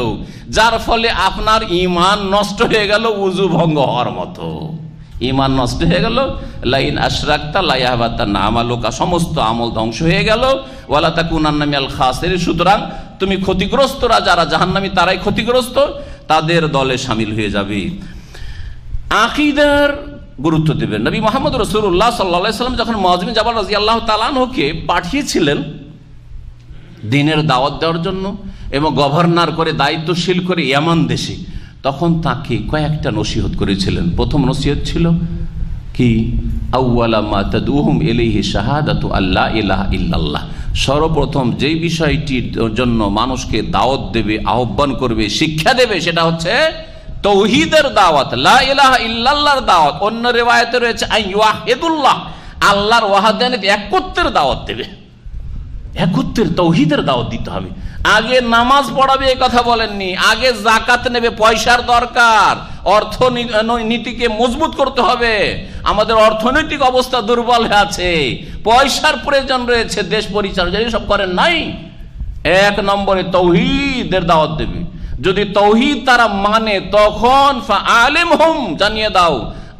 যার ফলে আপনার ঈমান নষ্ট হয়ে গেল, উযু ভঙ্গ হওয়ার মতো ঈমান নষ্ট হয়ে গেল। লাইন আশরাকতা লা ইয়াহবাতান্না আমালুকা, সমস্ত আমল ধ্বংস হয়ে গেল। ওয়ালা তাকুনান্না মিনাল খাসিরিন, সুতরাং তুমি ক্ষতিগ্রস্তরা, যারা জাহান্নামী তারাই ক্ষতিগ্রস্ত, তাদের দলে শামিল হয়ে যাবে। আকীদার গুরুত্ব দেবেন। নবী মুহাম্মদ রাসূলুল্লাহ সাল্লাল্লাহু আলাইহি ওয়াসাল্লাম যখন মুআয বিন জাবাল রাদিয়াল্লাহু তাআলা আনহুকে পাঠিয়েছিলেন দ্বীনের দাওয়াত দেওয়ার জন্য এবং গভর্নর করে, দায়িত্বশীল করে ইয়ামান দেশে, তখন তাকে কয়েকটা নসিহত করেছিলেন। প্রথম নসিহত ছিল কি, আউয়ালা মা তাদউহুম ইলাইহি শাহাদাতু আল্লা ইলাহা ইল্লাল্লাহ। সর্বপ্রথম যেই বিষয়টির জন্য মানুষকে দাওয়াত দেবে, আহ্বান করবে, শিক্ষা দেবে, সেটা হচ্ছে তৌহিদের দাওয়াত, লা ইলাহা ইল্লাল্লাহর দাওয়াত। অন্য রিওয়ায়াতে রয়েছে আইয়াহিদুল্লাহ, আল্লাহর ওয়াহদানিয়ত, একত্বের দাওয়াত দেবে, একত্বের তৌহিদের দাওয়াত দিতে হবে। আগে নামাজ পড়াবে এই কথা বলেননি, আগে যাকাত নেবে, পয়সার দরকার, অর্থনীতিকে মজবুত করতে হবে। আমাদের অর্থনৈতিক অবস্থা দুর্বল হয়ে আছে, পয়সার প্রয়োজন রয়েছে, দেশ পরিচালনা সব করেন নাই। 1 নম্বরে তৌহিদের দাওয়াত দেবে। যদি তৌহিদ তারা মানে, তখন ফাআলিমহুম, জানিয়ে দাও,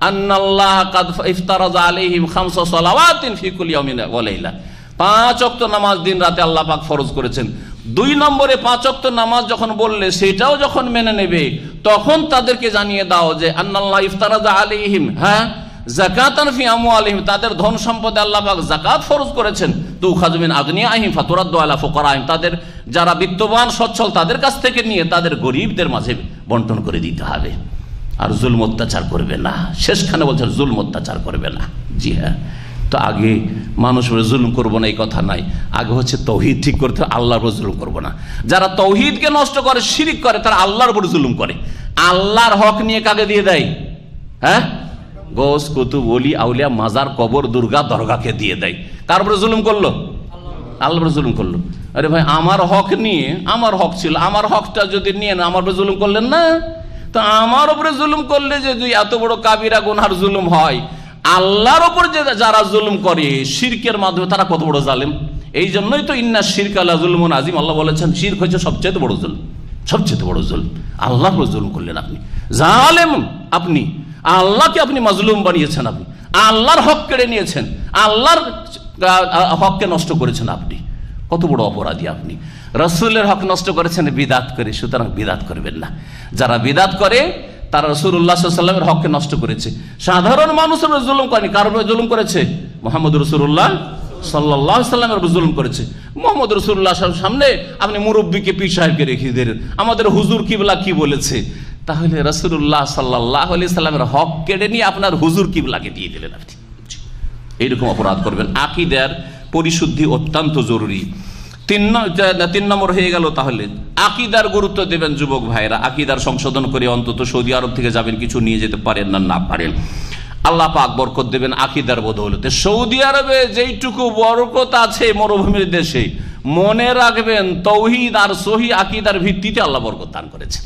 আন্নাল্লাহ কাদ ইফতারাযা আলাইহিম 5 সালাওয়াতিন ফি কুল্লি ইয়াউমিন ওয়া লাইলা, 5 ওয়াক্ত নামাজ দিন রাতে আল্লাহ পাক ফরজ করেছেন। 2 নম্বরে 5 ওয়াক্ত নামাজ যখন বললে, সেটাও যখন মেনে নেবে, তখন তাদেরকে জানিয়ে দাও যে আন্নাল্লাহ ইফতারাযা আলাইহিম যাকাতান ফি আমওয়ালিহিম, তাদের ধন সম্পদে আল্লাহ পাক যাকাত ফরজ করেছেন। তুখাযু মিন আগনিয়াহিম ফাতুরাদ্দু আলা ফুকারাহিম, তাদের যারা বিত্তবান সচ্ছল তাদের কাছ থেকে নিয়ে তাদের গরিবদের মাঝে বন্টন করে দিতে হবে। আর জুলম অত্যাচার করবে না, শেষখানে বলছেন জুলম অত্যাচার করবে না। জি হ্যাঁ, তো আগে মানুষ জুলুম করবো না এই কথা নাই, আগে হচ্ছে তৌহিদ ঠিক করতে, আল্লাহর উপর জুলুম করবো না। যারা তৌহিদকে নষ্ট করে, শিরিক করে, তারা আল্লাহর উপর জুলুম করে। আল্লাহর হক নিয়ে কাকে দিয়ে দেয়? হ্যাঁ, গোস, কুতুব, ওলি, আউলিয়া, মাজার, কবর, দুর্গা, দরগাকে দিয়ে দেয়। কার উপরে জুলুম করলো? আল্লাহর উপরে জুলুম করলো। আরে ভাই, আমার হক নিয়ে, আমার হক ছিল, আমার হকটা যদি নিয়ে না, আমার উপরে জুলুম করলেন না? তো আমার উপরে জুলুম করলে যে এত বড় কাবিরা গুনহার জুলুম হয়, আল্লাহর উপর যে যারা জুলুম করে শিরকের মাধ্যমে, তারা কত বড় জালেম। এই জন্যই তো ইন্না শিরকা লা যুলমুন আযীম, আল্লাহ বলেছেন শিরক হচ্ছে সবচেয়ে বড় জুলম, সবচেয়ে বড় জুলম। আল্লাহর উপর জুলুম করলেন আপনি, জালেম আপনি, আল্লাহকে আপনি মাজলুম বানিয়েছেন, আপনি আল্লাহর হক কেড়ে নিয়েছেন, আল্লাহর হককে নষ্ট করেছেন, আপনি কত বড় অপরাধী। আপনি রাসূলের হক নষ্ট করেছেন বিদআত করে, সুতরাং বিদআত করবেন না। যারা বিদআত করে তারা রাসূলুল্লাহ সাল্লাল্লাহু আলাইহি ওয়াসাল্লামের হককে নষ্ট করেছে। সাধারণ মানুষের উপর জুলুম করেনি, কার উপর জুলুম করেছে? মুহাম্মদ রাসূলুল্লাহ সাল্লাল্লাহু আলাইহি ওয়াসাল্লামের উপর জুলুম করেছে। মুহাম্মদ রাসূলুল্লাহ সামনে আপনি মুরব্বিকে পীর সাহেবকে রেখে দেন, আমাদের হুজুর কিবলা কি বলেছে, তাহলে রাসূলুল্লাহ সাল্লাল্লাহু আলাইহি ওয়াসাল্লামের হক কেড়ে নিয়ে আপনার হুজুর কিবলাকে দিয়ে দিলেন আপনি। এইরকম অপরাধ করবেন। আকীদার পরিশুদ্ধি অত্যন্ত জরুরি। 3 নম্বর হয়ে গেল। তাহলে আকীদার গুরুত্ব দেবেন যুবক ভাইরা, আকীদার সংশোধন করে অন্তত সৌদি আরব থেকে যাবেন, কিছু নিয়ে যেতে পারেন না পারেন, আল্লাহ পাক বরকত দেবেন আকীদার বদৌলতে। সৌদি আরবে যেইটুকু বরকত আছে মরুভূমির দেশে, মনে রাখবেন তৌহিদ আর সহি আকীদার ভিত্তিতে আল্লাহ বরকত দান করেছেন।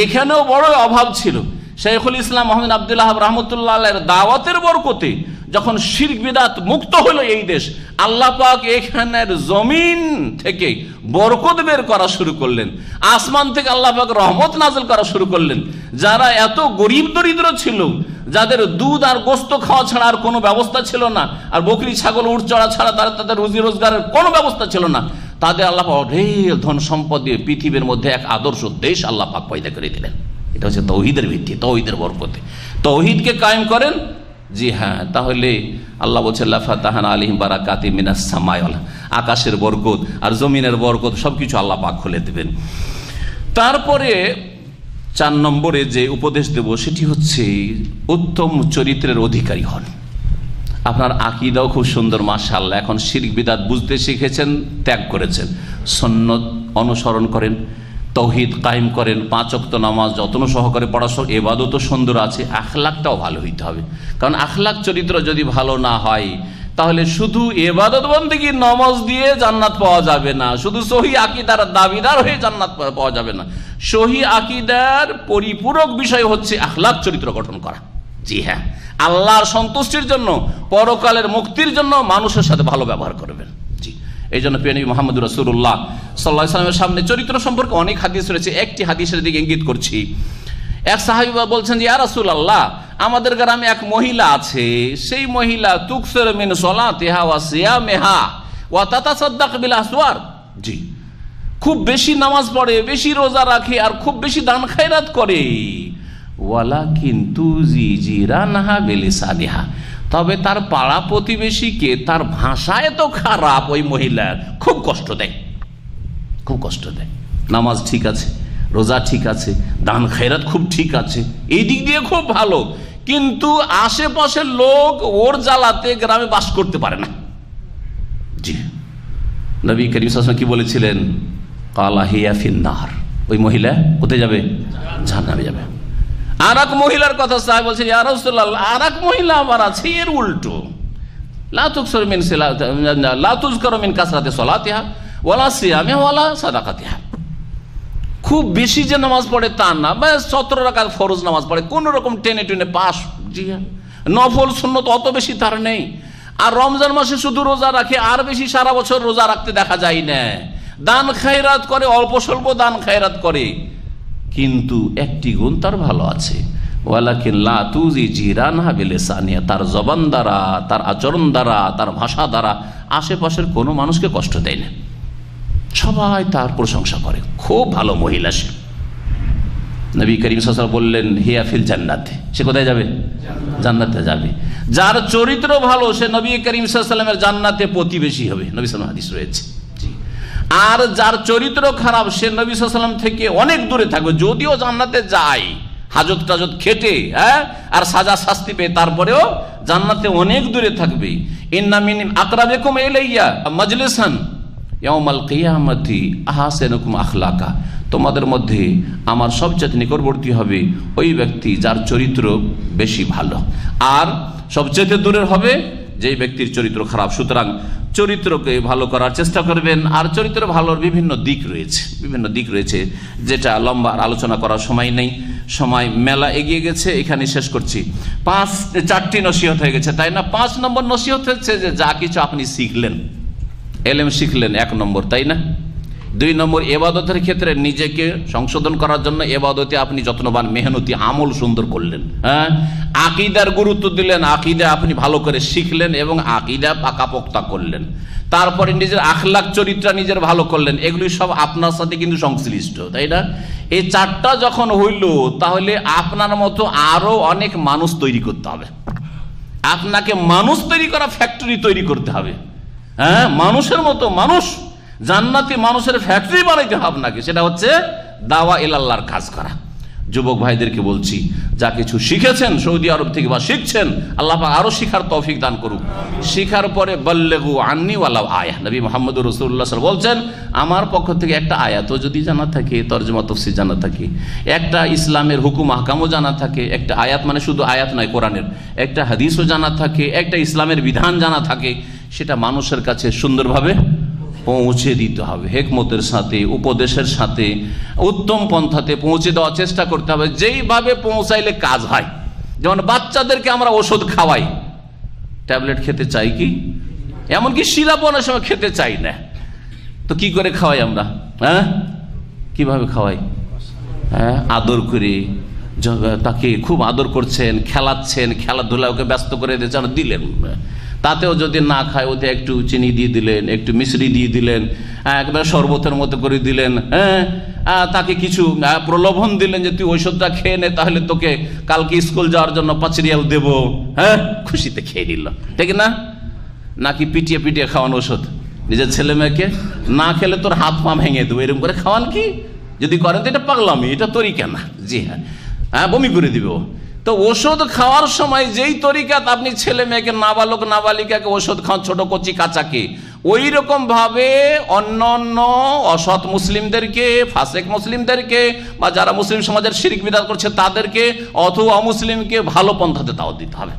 এখানেও বড় অভাব ছিল। শাইখুল ইসলাম মুহাম্মদ আব্দুল্লাহ রাহমাতুল্লাহ আলাইহির দাওয়াতের বরকতে যখন শিরক বিদআত মুক্ত হলো এই দেশ, আল্লাহ পাক এখানের জমিন থেকে বরকত বের করা শুরু করলেন, আসমান থেকে আল্লাহ পাক রহমত নাযিল করা শুরু করলেন। যারা এত গরিব দরিদ্র ছিল, যাদের দুধ আর গোস্ত খাওয়া ছাড়া আর কোনো ব্যবস্থা ছিল না, আর বকরি ছাগল উট চড়া ছাড়া তাদের রুজি রোজগারের কোনো ব্যবস্থা ছিল না, তাদের আল্লাহ পাক ঢের ধন সম্পদ দিয়ে পৃথিবীর মধ্যে এক আদর্শ দেশ আল্লাহ পাক পয়দা করে দিলেন। এটা হচ্ছে তৌহিদের ভিত্তি, তৌহিদের বরকতে। তৌহিদকে কায়েম করেন, জি হ্যাঁ, তাহলে আল্লাহ বলছেন লা ফাতাহানা আলাইহিম বারাকাতিম মিনাস সামাই ওয়াল, আকাশের বরকত আর জমিনের বরকত সবকিছু আল্লাহ পাক খুলে দেবেন। তারপরে 4 নম্বরে যে উপদেশ দেব সেটি হচ্ছে উত্তম চরিত্রের অধিকারী হন। আপনার আকীদাও খুব সুন্দর মাশাআল্লাহ, এখন শিরক বিদআত বুঝতে শিখেছেন, ত্যাগ করেছেন, সুন্নাত অনুসরণ করেন, তৌহিদ কায়েম করেন, 5 ওয়াক্ত নামাজ যত্ন সহকারে পড়াশোনা, ইবাদতও সুন্দর আছে, আখলাকটাও ভালো হইতে হবে। কারণ আখলাক চরিত্র যদি ভালো না হয়, তাহলে শুধু ইবাদত বন্দেগী নামাজ দিয়ে জান্নাত পাওয়া যাবে না, শুধু সহি আকীদার দাবিদার হয়ে জান্নাত পাওয়া যাবে না। সহি আকীদার পরিপূরক বিষয় হচ্ছে আখলাক চরিত্র গঠন করা। জি হ্যাঁ, আল্লাহর সন্তুষ্টির জন্য, পরকালের মুক্তির জন্য মানুষের সাথে ভালো ব্যবহার করবেন। জি, এই জন্য প্রিয় নবী মুহাম্মদ রাসূলুল্লাহ সাল্লাল্লাহু আলাইহি ওয়াসাল্লামের সামনে চরিত্র সম্পর্কে অনেক হাদিস রয়েছে। একটি হাদিসের দিকে ইঙ্গিত করছি। এক সাহাবী বলছেন যে ইয়া রাসূলুল্লাহ, আমাদের গ্রামে এক মহিলা আছে, সেই মহিলা তুকসির মিন সলাতিহা ওয়া সিয়ামিহা ওয়া তাতাসাদ্দাক বিল আসওয়ার। জি, খুব বেশি নামাজ পড়ে, বেশি রোজা রাখে, আর খুব বেশি দান খায়রাত করে। ওয়ালাকিন তুজি জিরানহা বিলিসানিহা, তবে তার পাড়া প্রতিবেশীকে তার ভাষা এত খারাপ, ওই মহিলার খুব কষ্ট দেয়, খুব কষ্ট দেয়। নামাজ ঠিক আছে, রোজা ঠিক আছে, দান খয়রাত খুব ঠিক আছে, এই দিক দিয়ে খুব ভালো, কিন্তু আশেপাশের লোক ওর জ্বালাতে গ্রামে বাস করতে পারে না। জি, নবী করিম সাল্লাল্লাহু আলাইহি ওয়াসাল্লাম কি বলেছিলেন? কালা হিয়া ফিন্নার, ওই মহিলা কোথায় যাবে? জাহান্নামে যাবে। আর এক মহিলার কথা সাহেব বলছেন, ইয়া রাসূলুল্লাহ, আর এক মহিলা আবার আছে এর উল্টো, লা তুকসারু মিন কাসরাতি সালাতিহা ওয়ালা সিয়ামিহা ওয়ালা সাদাকাতিহা, খুব বেশি যে নামাজ পড়ে তা না, ব্যাস 17 রাকাত ফরজ নামাজ পড়ে, কোন রকম টেনে টেনে পাস। জি হ্যাঁ, নফল সুন্নত অত বেশি তার নেই, আর রমজান মাসে শুধু রোজা রাখে, আর বেশি সারা বছর রোজা রাখতে দেখা যায় না। দান খায়রাত করে, অল্প স্বল্প দান খায়রাত করে, কিন্তু একটি গুণ তার ভালো আছে, ওয়ালাকিন লা তুজি জিরানহা বিলিসানিহা, তার জবান দ্বারা, তার আচরণ দ্বারা, তার ভাষা দ্বারা আশেপাশের কোনো মানুষকে কষ্ট দেয় না, সবাই তার প্রশংসা করে, খুব ভালো মহিলা সে। নবী করিম সাল্লাল্লাহু আলাইহি ওয়াসাল্লাম বললেন, হিয়া ফিল জান্নাতে, সে কোথায় যাবে? জান্নাতে যাবে। যার চরিত্র ভালো সে নবী করিম সাল্লাল্লাহু আলাইহি ওয়াসাল্লামের জান্নাতে প্রতিবেশী হবে, নবী সাল্লাল্লাহু আলাইহি ওয়াসাল্লাম হাদিস রয়েছে। আর যার চরিত্র খারাপ সে নবী সাল্লাল্লাহু আলাইহি ওয়াসাল্লাম থেকে অনেক দূরে থাকবে, যদিও জান্নাতে যায় হাজত টাজত খেটে, হ্যাঁ, আর সাজা শাস্তি পেয়ে, তারপরেও জান্নাতে অনেক দূরে থাকবে। ইন্না মিন আকরাবিকুম ইলাইয়া মাজলিসান ইয়াউমাল কিয়ামাতি আহসানুকুম আখলাকা, তোমাদের মধ্যে আমার সবচেয়ে নিকটবর্তী হবে ওই ব্যক্তি যার চরিত্র বেশি ভালো, আর সবচেয়ে দূরের হবে যেই ব্যক্তির চরিত্র খারাপ। সুতরাং চরিত্রকে ভালো করার চেষ্টা করবেন। আর চরিত্র ভালোর বিভিন্ন দিক রয়েছে, যেটা লম্বা আলোচনা করার সময় নেই, সময় মেলা এগিয়ে গেছে, এখানে শেষ করছি। 4টি নসিহত হয়ে গেছে, তাই না? 5 নম্বর নসিহত হচ্ছে যে যা কিছু আপনি শিখলেন, এলেম শিখলেন, 1 নম্বর, তাই না? 2 নম্বর, ইবাদতের ক্ষেত্রে নিজেকে সংশোধন করার জন্য ইবাদতে আপনি যত্নবান, মেহনতি, আমল সুন্দর করলেন। হ্যাঁ, আকীদার গুরুত্ব দিলেন, আকীদা আপনি ভালো করে শিখলেন এবং আকীদা পাকাপোক্তা করলেন। তারপরে নিজের আখলাক চরিত্র নিজের ভালো করলেন, এগুলি সব আপনার সাথে কিন্তু সংশ্লিষ্ট, তাই না? এই 4টা যখন হইল, তাহলে আপনার মতো আরো অনেক মানুষ তৈরি করতে হবে, আপনাকে মানুষ তৈরি করা ফ্যাক্টরি তৈরি করতে হবে। হ্যাঁ, মানুষের মতো মানুষ, জান্নাতি মানুষের ফ্যাক্টরি বানাইতে হবে আপনাকে, সেটা হচ্ছে দাওয়া ইলাল্লাহর কাজ করা। যুবক ভাইদেরকে বলছি, যা কিছু শিখেছেন সৌদি আরব থেকে বা শিখছেন, আল্লাহ পাক আরো শিখার তৌফিক দান করুক। শিখার পরে বাল্লিগু আন্নি ওয়ালাউ আয়া, নবী মুহাম্মদুর রাসূলুল্লাহ সাল্লাল্লাহু আলাইহি ওয়াসাল্লাম বলছেন, আমার পক্ষ থেকে একটা আয়াতও যদি জানা থাকে, তরজমা তাফসীর জানা থাকে, একটা ইসলামের হুকুম আহকামও জানা থাকে, একটা আয়াত মানে শুধু আয়াত নয় কোরআনের, একটা হাদিসও জানা থাকে, একটা ইসলামের বিধান জানা থাকে, সেটা মানুষের কাছে সুন্দরভাবে পৌঁছে দিতে হবে, হেকমতের সাথে, উপদেশের সাথে, উত্তম পন্থাতে পৌঁছে দেওয়ার চেষ্টা করতে হবে, যেইভাবে পৌঁছাইলে কাজ হয়। যেমন বাচ্চাদেরকে আমরা ওষুধ খাওয়াই, ট্যাবলেট খেতে চাই কি, এমনকি সিরাপ অনেক সময় খেতে চাই না, তো কি করে খাওয়াই আমরা? হ্যাঁ, কিভাবে খাওয়াই? হ্যাঁ, আদর করে, তাকে খুব আদর করছেন, খেলাচ্ছেন, খেলাধুলা ওকে ব্যস্ত করে দিলেন, তাতেও যদি না খায় ওতে একটু চিনি দিয়ে দিলেন, একটু মিশ্রি দিয়ে দিলেন, একবারে শরবতের মতো করে দিলেন, হ্যাঁ, তাকে কিছু প্রলোভন দিলেন যে তুই ঔষধটা খেয়ে নে, তাহলে তোকে কালকে স্কুল যাওয়ার জন্য 5 রিয়াল দেবো, হ্যাঁ, খুশিতে খেয়ে নিল, ঠিক না? নাকি পিটিয়ে পিটিয়ে খাওয়ান ওষুধ নিজের ছেলে মেয়েকে, না খেলে তোর হাত পা ভেঙে দেবো, এরকম করে খাওয়ান কি? যদি করেন তো এটা পাগলামি, এটা তরিকা না। জি হ্যাঁ, বমি করে দিব। তো ওষুধ খাওয়ার সময় যেই তরিকাত আপনি ছেলে মেয়েকে, নাবালক নাবালিকাকে ওষুধ খাওয়ান, ছোট কচি কাচাকে, ওই রকম ভাবে অন্য অন্য অসৎ মুসলিমদেরকে, ফাসেক মুসলিমদেরকে, বা যারা মুসলিম সমাজের শিরক বিদআত করছে তাদেরকে, অথবা অমুসলিমকে ভালো পন্থাতে দাওয়াত দিতে হবে।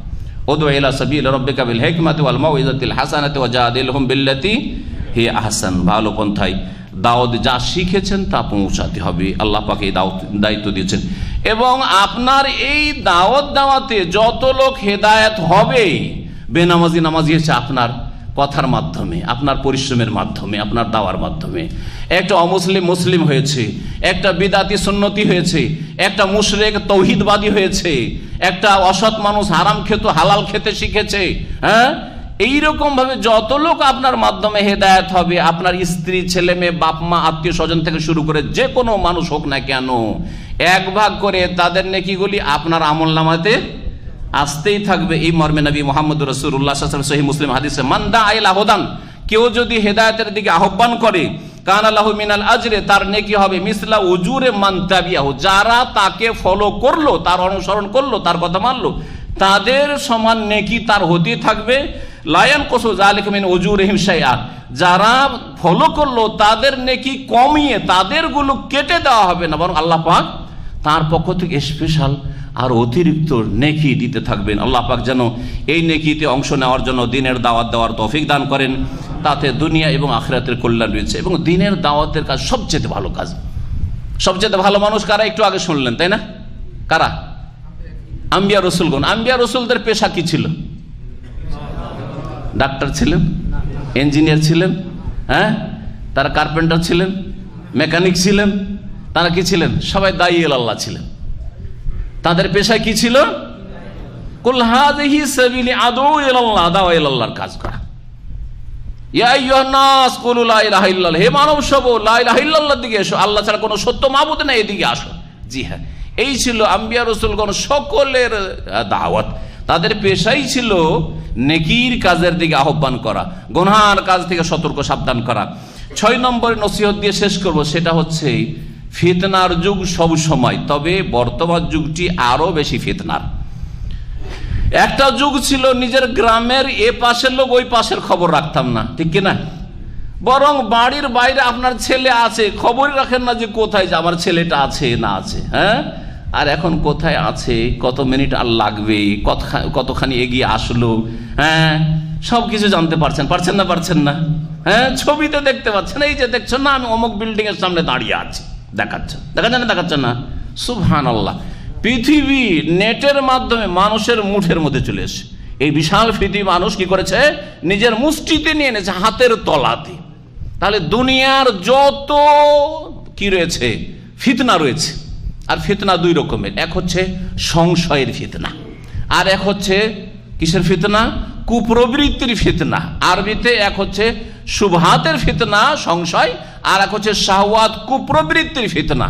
উদউ ইলা সাবিল রাব্বিকা বিল হিকমাতি ওয়াল মাউইযাতিল হাসানাতি ওয়াজাদিলহুম বিল্লাতি হিয়া আহসান, ভালো পন্থায় দাওয়াত যা শিখেছেন তা পৌঁছাতে হবে। আল্লাহ পাক এই দায়িত্ব দিয়েছেন, এবং আপনার এই দাওয়াতে যত লোক হেদায়েত হবে, বেনামাজি নামাজি হচ্ছে আপনার কথার মাধ্যমে, আপনার পরিশ্রমের মাধ্যমে, আপনার দাওয়ার মাধ্যমে। একটা অমুসলিম মুসলিম হয়েছে, একটা বিদাতি সুন্নতি হয়েছে, একটা মুশরিক তৌহিদবাদী হয়েছে, একটা অসৎ মানুষ হারাম খেত হালাল খেতে শিখেছে। হ্যাঁ, এইরকম ভাবে যত লোক আপনার মাধ্যমে হেদায়েত হবে, আপনার স্ত্রী, ছেলে মেয়ে, বাপ মা, আত্মীয় স্বজন থেকে শুরু করে যে কোনো মানুষ হোক না কেন, 1 ভাগ করে তাদের নেকিগুলি আপনার আমলনামাতে আসতেই থাকবে। এই মর্মে নবী মুহাম্মদুর রাসূলুল্লাহ সাল্লাল্লাহু আলাইহি ওয়াসাল্লাম সহিহ মুসলিম হাদিসে, মান দাআ ইলা হুদান, কেউ যদি হেদায়েতের দিকে আহ্বান করে, কানা লাহু মিনাল আজরে, তার নেকি হবে মিসলা উজুরে মান তাবিয়াহু, যারা তাকে ফলো করলো, তার অনুসরণ করলো, তার কথা মানলো, তাদের সমান নেকি তার হতে থাকবে। লা ইয়ানকুসু যালিকা মিন উজুরিহিম শাইআ, যারা ফলো করলো তাদের নেকি কমিয়ে তাদেরগুলো কেটে দেওয়া হবে না, বরং আল্লাহ পাক তার পক্ষ থেকে স্পেশাল আর অতিরিক্ত নেকি দিতে থাকবেন। আল্লাহ পাক যেন এই নেকিতে অংশ নেওয়ার জন্য দিনের দাওয়াত দেওয়ার তৌফিক দান করেন। তাতে দুনিয়া এবং আখিরাতের কল্যাণ রয়েছে। এবং দিনের দাওয়াতের কাজ সবচেয়ে ভালো কাজ। সবচেয়ে ভালো মানুষ কারা একটু আগে শুনলেন, তাই না? কারা? আম্বিয়া রসুলগণ। আম্বিয়া রসুলদের পেশা কি ছিল? ডাক্তার ছিলেন, ইঞ্জিনিয়ার ছিলেন, হ্যাঁ, তারা কার্পেন্টার ছিলেন, মেকানিক ছিলেন, তারা কি ছিলেন? সবাই দায়ী আল্লাহ ছিলেন। তাদের পেশায় কি ছিল? কুল হাযিহি সাবিলি আদউ ইলাল্লাহ, দাওয়া ইলাল্লাহর কাজ করা। ইয়া আইয়ুহান নাস কুলু লা ইলাহা ইল্লাল্লাহ, হে মানব সব লা ইলাহা ইল্লাল্লাহর দিকে এসো, আল্লাহ ছাড়া কোনো সত্য মাবুদ নেই, এদিকে আসো। জি হ্যাঁ, এই ছিল আম্বিয়া রাসূলগণ সকলের দাওয়াত। তাদের পেশাই ছিল নেকির কাজের দিকে আহ্বান করা, গুনাহের কাজ থেকে সতর্ক সাবধান করা। 6 নম্বরে নসিহত দিয়ে শেষ করব, সেটা হচ্ছে ফিতনার যুগ সব সময়, তবে বর্তমান যুগটি আরো বেশি ফিতনার। একটা যুগ ছিল নিজের গ্রামের এ পাশের লোক ওই পাশের খবর রাখতাম না, ঠিক কিনা? বরং বাড়ির বাইরে আপনার ছেলে আছে, খবরই রাখেন না যে কোথায় যে আমার ছেলেটা আছে না আছে। হ্যাঁ, আর এখন কোথায় আছে, কত মিনিট আর লাগবে, কতখানি এগিয়ে আসলো, হ্যাঁ, সবকিছু জানতে পারছেন না? পারছেন না? হ্যাঁ, ছবিতে দেখতে পাচ্ছেন, এই যে দেখছেন না আমি অমুক বিল্ডিং এর সামনে দাঁড়িয়ে আছি, দেখাচ্ছেন না? সুবহানাল্লাহ। পৃথিবী নেটের মাধ্যমে মানুষের মুঠের মধ্যে চলে এসে এই বিশাল পৃথিবী মানুষ কি করেছে? নিজের মুষ্টিতে নিয়ে এনেছে, হাতের তলাতে। তাহলে দুনিয়ার যত কি রয়েছে, ফিতনা রয়েছে। আর ফিতনা 2 রকমের, এক হচ্ছে সংশয়ের ফিতনা, আর এক হচ্ছে কিসের ফিতনা? কুপ্রবৃত্তির ফিতনা। আরবিতে এক হচ্ছে শুবহাতের ফিতনা, সংশয়, আর এক হচ্ছে শাহওয়াত, কুপ্রবৃত্তির ফিতনা।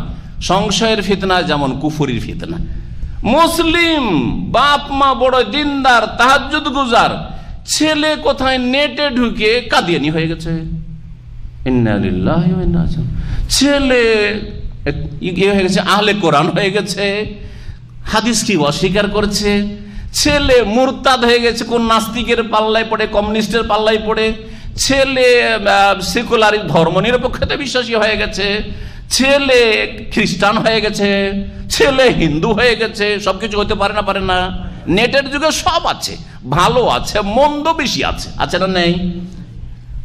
সংশয়ের ফিতনা যেমন কুফরির ফিতনা। মুসলিম বাপ মা বড় দিনদার, তাহাজ্জুদ গুজার ছেলে কোথায় নেটে ঢুকে কাদিয়ানি হয়ে গেছে, ইন্না লিল্লাহি ওয়া ইন্না ইলাইহি রাজিউন। ছেলে হয়ে গেছে আহলে কোরআন হয়ে গেছে, হাদিস কি অস্বীকার করছে। ছেলে মুরতাদ হয়ে গেছে, কোন নাস্তিকের পাল্লায় পড়ে, কমিউনিস্টের পাল্লায় পড়ে। ছেলে সেকুলার ধর্ম নিরপেক্ষতা বিশ্বাসী হয়ে গেছে। ছেলে খ্রিস্টান হয়ে গেছে, ছেলে হিন্দু হয়ে গেছে। সবকিছু হতে পারে না? নেটের যুগে সব আছে, ভালো আছে, মন্দ বেশি আছে, আছে না নেই?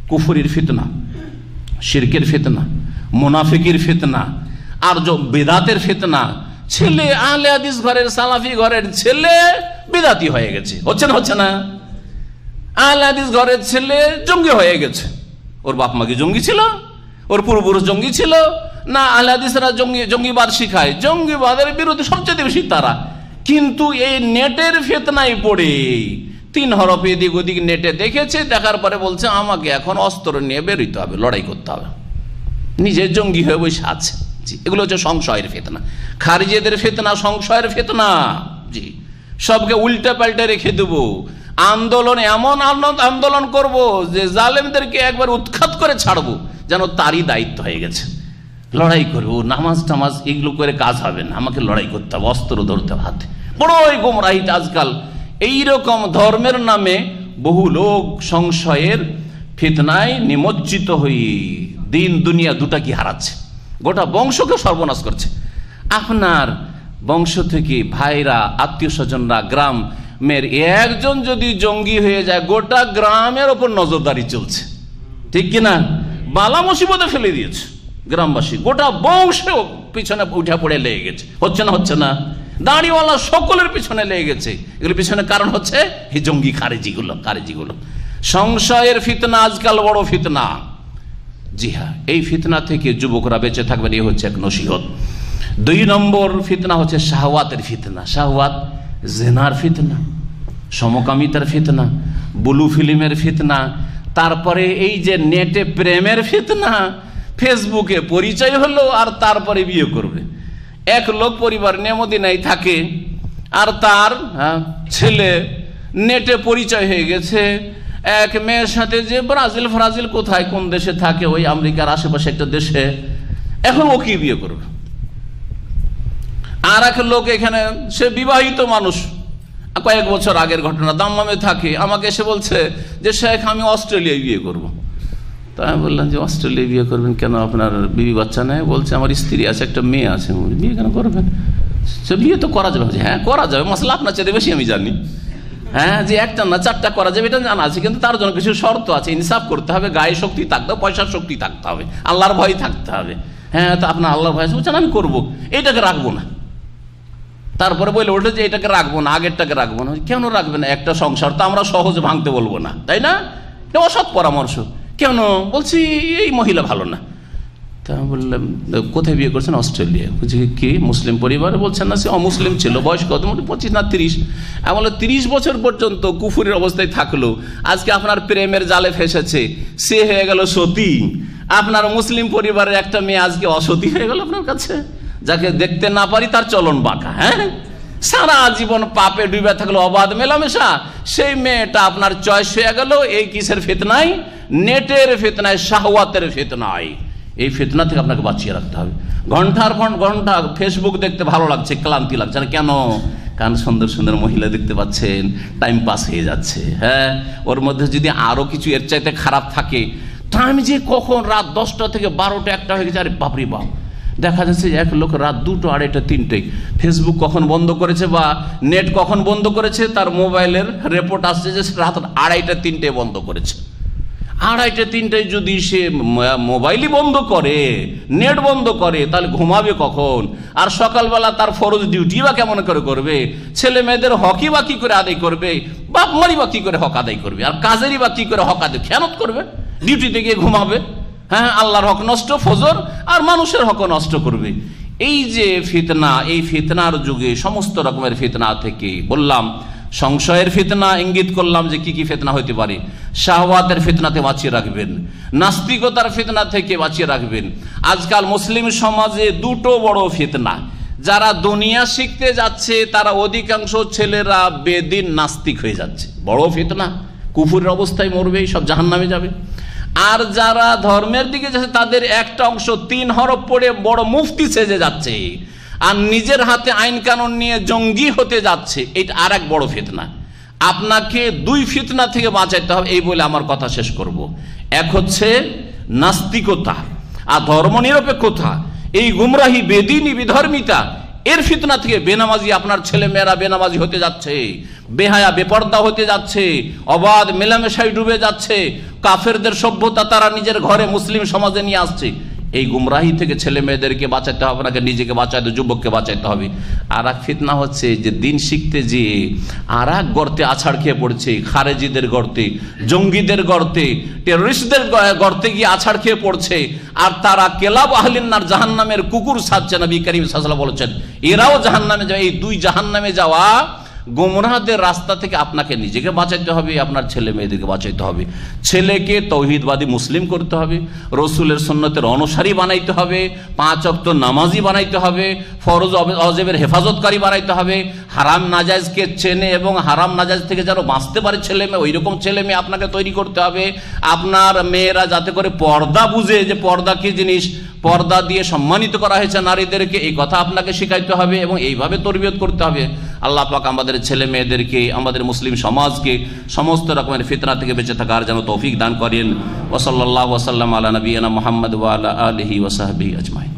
কুফরির ফিতনা, শিরকের ফিতনা, মুনাফিকের ফিতনা, আর বেদাতের ফিতনা। ছেলে আহলে হাদিস ঘরের, সালাফি ঘরের ছেলে বেদাতি হয়ে গেছে, হচ্ছে না? আহলে হাদিস ঘরের ছেলে জঙ্গি হয়ে গেছে। ওর বাপ মা কি জঙ্গি ছিল? ওর পূর্বপুরুষ জঙ্গি ছিল না? আহলে হাদিসরা জঙ্গিবাদ শিখায়, জঙ্গিবাদের বিরুদ্ধে সবচেয়ে বেশি তারা। কিন্তু এই নেটের ফিতনায় পড়ে 3 হরফ এদিক ওদিক নেটে দেখেছে, দেখার পরে বলছে আমাকে এখন অস্ত্র নিয়ে বেরোতে হবে, লড়াই করতে হবে, নিজে জঙ্গি হয়ে বসে আছে। জি, এগুলো হচ্ছে সংশয়ের ফিতনা। খারিজিদের ফিতনা সংশয়ের ফিতনা। জি, সবকে উল্টে পাল্টে রেখে দেবো, আন্দোলন এমন আন্দোলন করব যে জালেমদেরকে একবার উৎখাত করে ছাড়বো, যেন তারই দায়িত্ব হয়ে গেছে। লড়াই করবো, নামাজ টামাজ এগুলো করে কাজ হবে না, আমাকে লড়াই করতে হবে, অস্ত্র ধরতে হবে হাতে। বড়ই গোমরাহিতে আজকাল এইরকম ধর্মের নামে বহু লোক সংশয়ের ফিতনায় নিমজ্জিত হয়ে দিন দুনিয়া দুটা কি হারাচ্ছে, গোটা বংশকে সর্বনাশ করছে। আপনার বংশ থেকে ভাইরা, আত্মীয় স্বজনরা, গ্রামের একজন যদি জঙ্গি হয়ে যায়, গোটা গ্রামের ওপর নজরদারি চলছে, ঠিক কিনা? বালা মুসিবতে ফেলে দিয়েছে গ্রামবাসী, গোটা বংশ পিছনে উঠে পড়ে লেগে গেছে, হচ্ছে না? দাড়িওয়ালা সকলের পিছনে লেগে গেছে। এগুলোর পিছনে কারণ হচ্ছে এই জঙ্গি খারেজিগুলো। সংশয়ের ফিতনা আজকাল বড় ফিতনা। জি হ্যাঁ, এই ফিতনা থেকে যুবকরা বেঁচে থাকবেন, এই হচ্ছে এক নসিহত। 2 নম্বর ফিতনা হচ্ছে শাহওয়াতের ফিতনা। শাহওয়াত, জিনার ফিতনা, সমকামিতার ফিতনা, ব্লু ফিল্মের ফিতনা, তারপরে এই যে নেটে প্রেমের ফিতনা, ফেসবুকে পরিচয় হলো আর তারপরে বিয়ে করবে। এক লোক পরিবার নিয়ে মদিনায় থাকে, আর তার ছেলে নেটে পরিচয় হয়ে গেছে, এক মেয়ের সাথে যে ব্রাজিল কোথায় কোন দেশে থাকে, ওই আমেরিকার আশেপাশে একটা দেশে, এখন ও কি বিয়ে করবে। আর এক লোক এখানে, সে বিবাহিত মানুষ, কয়েক বছর আগের ঘটনা, দাম্মামে থাকে, আমাকে এসে বলছে যে শেখ আমি অস্ট্রেলিয়ায় বিয়ে করব। তা আমি বললাম যে অস্ট্রেলিয়ায় বিয়ে করবেন কেন, আপনার বিবি বাচ্চা নেই? বলছে আমার স্ত্রী আছে, একটা মেয়ে আছে। বিয়ে কেন করবেন? সে বিয়ে তো করা যাবে। হ্যাঁ করা যাবে, মশলা আপনার চেয়ে বেশি আমি জানি। হ্যাঁ, যে একটা না 4টা করা যাবে এটা জানা আছে, কিন্তু তার জন্য কিছু শর্ত আছে, ইনসাফ করতে হবে, গায়ে শক্তি থাকতে হবে, পয়সার শক্তি থাকতে হবে, আল্লাহর ভয় থাকতে হবে। হ্যাঁ, তো আপনার আল্লাহর ভয় বলছেন আমি করবো, এইটাকে রাখবো না। তারপরে বলে ওটা যে এটাকে রাখবো না, আগেরটাকে রাখবো না। কেন রাখবে না? একটা সংসার তো আমরা সহজে ভাঙতে বলবো না, তাই না? এটা অসৎ পরামর্শ। কেন? বলছি এই মহিলা ভালো না। তা বললাম কোথায় বিয়ে করছেন? অস্ট্রেলিয়া। বলছি কি মুসলিম পরিবারে? বলছেন না, সে অমুসলিম ছিল, বয়স কত? 25 না 30। আমি বললাম 30 বছর পর্যন্ত কুফুরের অবস্থায় থাকলো, আজকে আপনার প্রেমের জালে ফেসেছে, সে হয়ে গেল সতী। আপনার মুসলিম পরিবারের একটা মেয়ে আজকে অসতী হয়ে গেল আপনার কাছে, যাকে দেখতে না পারি তার চলন বাঁকা। হ্যাঁ, সারা জীবন পাপে ডুবে থাকলো, অবাধ মেলামেশা, সেই মেয়েটা আপনার চয়েস হয়ে গেল এই কিসের ফিতনায়? নেটের ফিতনায়, শাহওয়াতের ফিতনায়। এই ফিতনা থেকে আপনাকে বাঁচিয়ে রাখতে হবে। ঘন্টার পর ঘন্টা ফেসবুক দেখতে ভালো লাগছে, ক্লান্তি লাগছে না কেন? কারণ সুন্দর সুন্দর মহিলা দেখতে পাচ্ছেন, টাইম পাস হয়ে যাচ্ছে। হ্যাঁ, ওর মধ্যে যদি আরো কিছু এর চাইতে খারাপ থাকে, টাইম যে কখন রাত 10টা থেকে 12টা 1টা হয়ে গেছে, আরে বাপরে বাপ। দেখা যাচ্ছে এক লোক রাত 2টো, 2:30, 3টায় ফেসবুক কখন বন্ধ করেছে বা নেট কখন বন্ধ করেছে, তার মোবাইলের রিপোর্ট আসছে যে রাত 2:30, 3টায় বন্ধ করেছে। 2:30, 3টায় যদি সে মোবাইলই বন্ধ করে, নেট বন্ধ করে, তাহলে ঘুমাবে কখন? আর সকালবেলা তার ফরজ ডিউটি বা কেমন করে করবে? ছেলে মেয়েদের হকই বা কি করে আদায় করবে? বাপ মারি বা কি করে হক আদায় করবে? আর কাজেরই বা কি করে হক আদায়, খেয়ানত করবে? ডিউটিতে গিয়ে ঘুমাবে। হ্যাঁ, আল্লাহর হক নষ্ট ফজর, আর মানুষের হক নষ্ট করবে। এই যে ফিতনা, এই ফিতনার যুগে সমস্ত রকমের ফিতনা থেকে বললাম, সংশয়ের ফিতনা ইঙ্গিত করলাম যে কি কি ফিতনা হতে পারে। শাহওয়াতের ফিতনাতে বাঁচিয়ে রাখবেন, নাস্তিকতার ফিতনা থেকে বাঁচিয়ে রাখবেন। আজকাল মুসলিম সমাজে 2টো বড় ফিতনা। যারা দুনিয়া শিখতে যাচ্ছে তারা অধিকাংশ ছেলেরা বেদিন নাস্তিক হয়ে যাচ্ছে, বড় ফিতনা। কুফুরের অবস্থায় মরবে, সব জাহান্নামে যাবে। আর যারা ধর্মের দিকে যাচ্ছে তাদের একটা অংশ 3 হরফ পড়ে বড় মুফতি সেজে যাচ্ছে, আর নিজের হাতে আইন কানুন নিয়ে জঙ্গি হতে যাচ্ছে। এটা আর এক বড় ফিতনা। আপনাকে 2 ফিতনা থেকে বাঁচাইতে হবে, এই বলে আমার কথা শেষ করব। এক হচ্ছে নাস্তিকতা আর ধর্মনিরপেক্ষতা, এই গুমরাহি, বেদিনী, বিধর্মিতা, এর ফিতনা থেকে বেনামাজি, আপনার ছেলে মেয়েরা বেনামাজি হতে যাচ্ছে, বেহায়া বেপর্দা হতে যাচ্ছে, অবাধ মেলামেশায় ডুবে যাচ্ছে, কাফেরদের সভ্যতা তারা নিজের ঘরে মুসলিম সমাজে নিয়ে আসছে। এই গুমরাহি থেকে ছেলে মেয়েদেরকে বাঁচাতে হবে, আপনাকে নিজেকে বাঁচাতে, যুবককে বাঁচাতে হবে। আর এক ফিতনা হচ্ছে যে দিন শিখতে যে আর এক গর্তে আছাড় খেয়ে পড়ছে, খারেজিদের গর্তে, জঙ্গিদের গর্তে, টেররিস্টদের গর্তে গিয়ে আছাড় খেয়ে পড়ছে। আর তারা কেলাব আহলিন্নার, জাহান্নামের কুকুর সাজছে। নবী করিম সাল্লাল্লাহু আলাইহি ওয়াসাল্লাম বলেছেন এরাও জাহান্নামে যাবে। এই 2 জাহান্নামে যাওয়া গুমরাহদের রাস্তা থেকে আপনাকে নিজেকে বাঁচাইতে হবে, আপনার ছেলে মেয়েদেরকে বাঁচাইতে হবে। ছেলেকে তৌহিদবাদী মুসলিম করতে হবে, রসুলের সুন্নতের অনুসারী বানাইতে হবে, 5 ওয়াক্ত নামাজি বানাইতে হবে, ফরজ অজেবের হেফাজতকারী বানাইতে হবে, হারাম নাজাইজকে চেনে এবং হারাম নাজাইজ থেকে যেন বাঁচতে পারে ছেলে মেয়ে, ওই রকম ছেলে মেয়ে আপনাকে তৈরি করতে হবে। আপনার মেয়েরা যাতে করে পর্দা বুঝে, যে পর্দা কি জিনিস, পর্দা দিয়ে সম্মানিত করা হয়েছে নারীদেরকে, এই কথা আপনাকে শিখাইতে হবে এবং এইভাবে তরবিয়ত করতে হবে। আল্লাহ পাক আমাদের ছেলে মেয়েদেরকে, আমাদের মুসলিম সমাজকে সমস্ত রকমের ফিতনা থেকে বেঁচে থাকার যেন তৌফিক দান করেন। ওয়া সাল্লাল্লাহু ওয়া সাল্লাম আলা নবিয়িনা মুহাম্মদ ওয়া আলা আলিহি ওয়া সাহবিহি আজমাইন।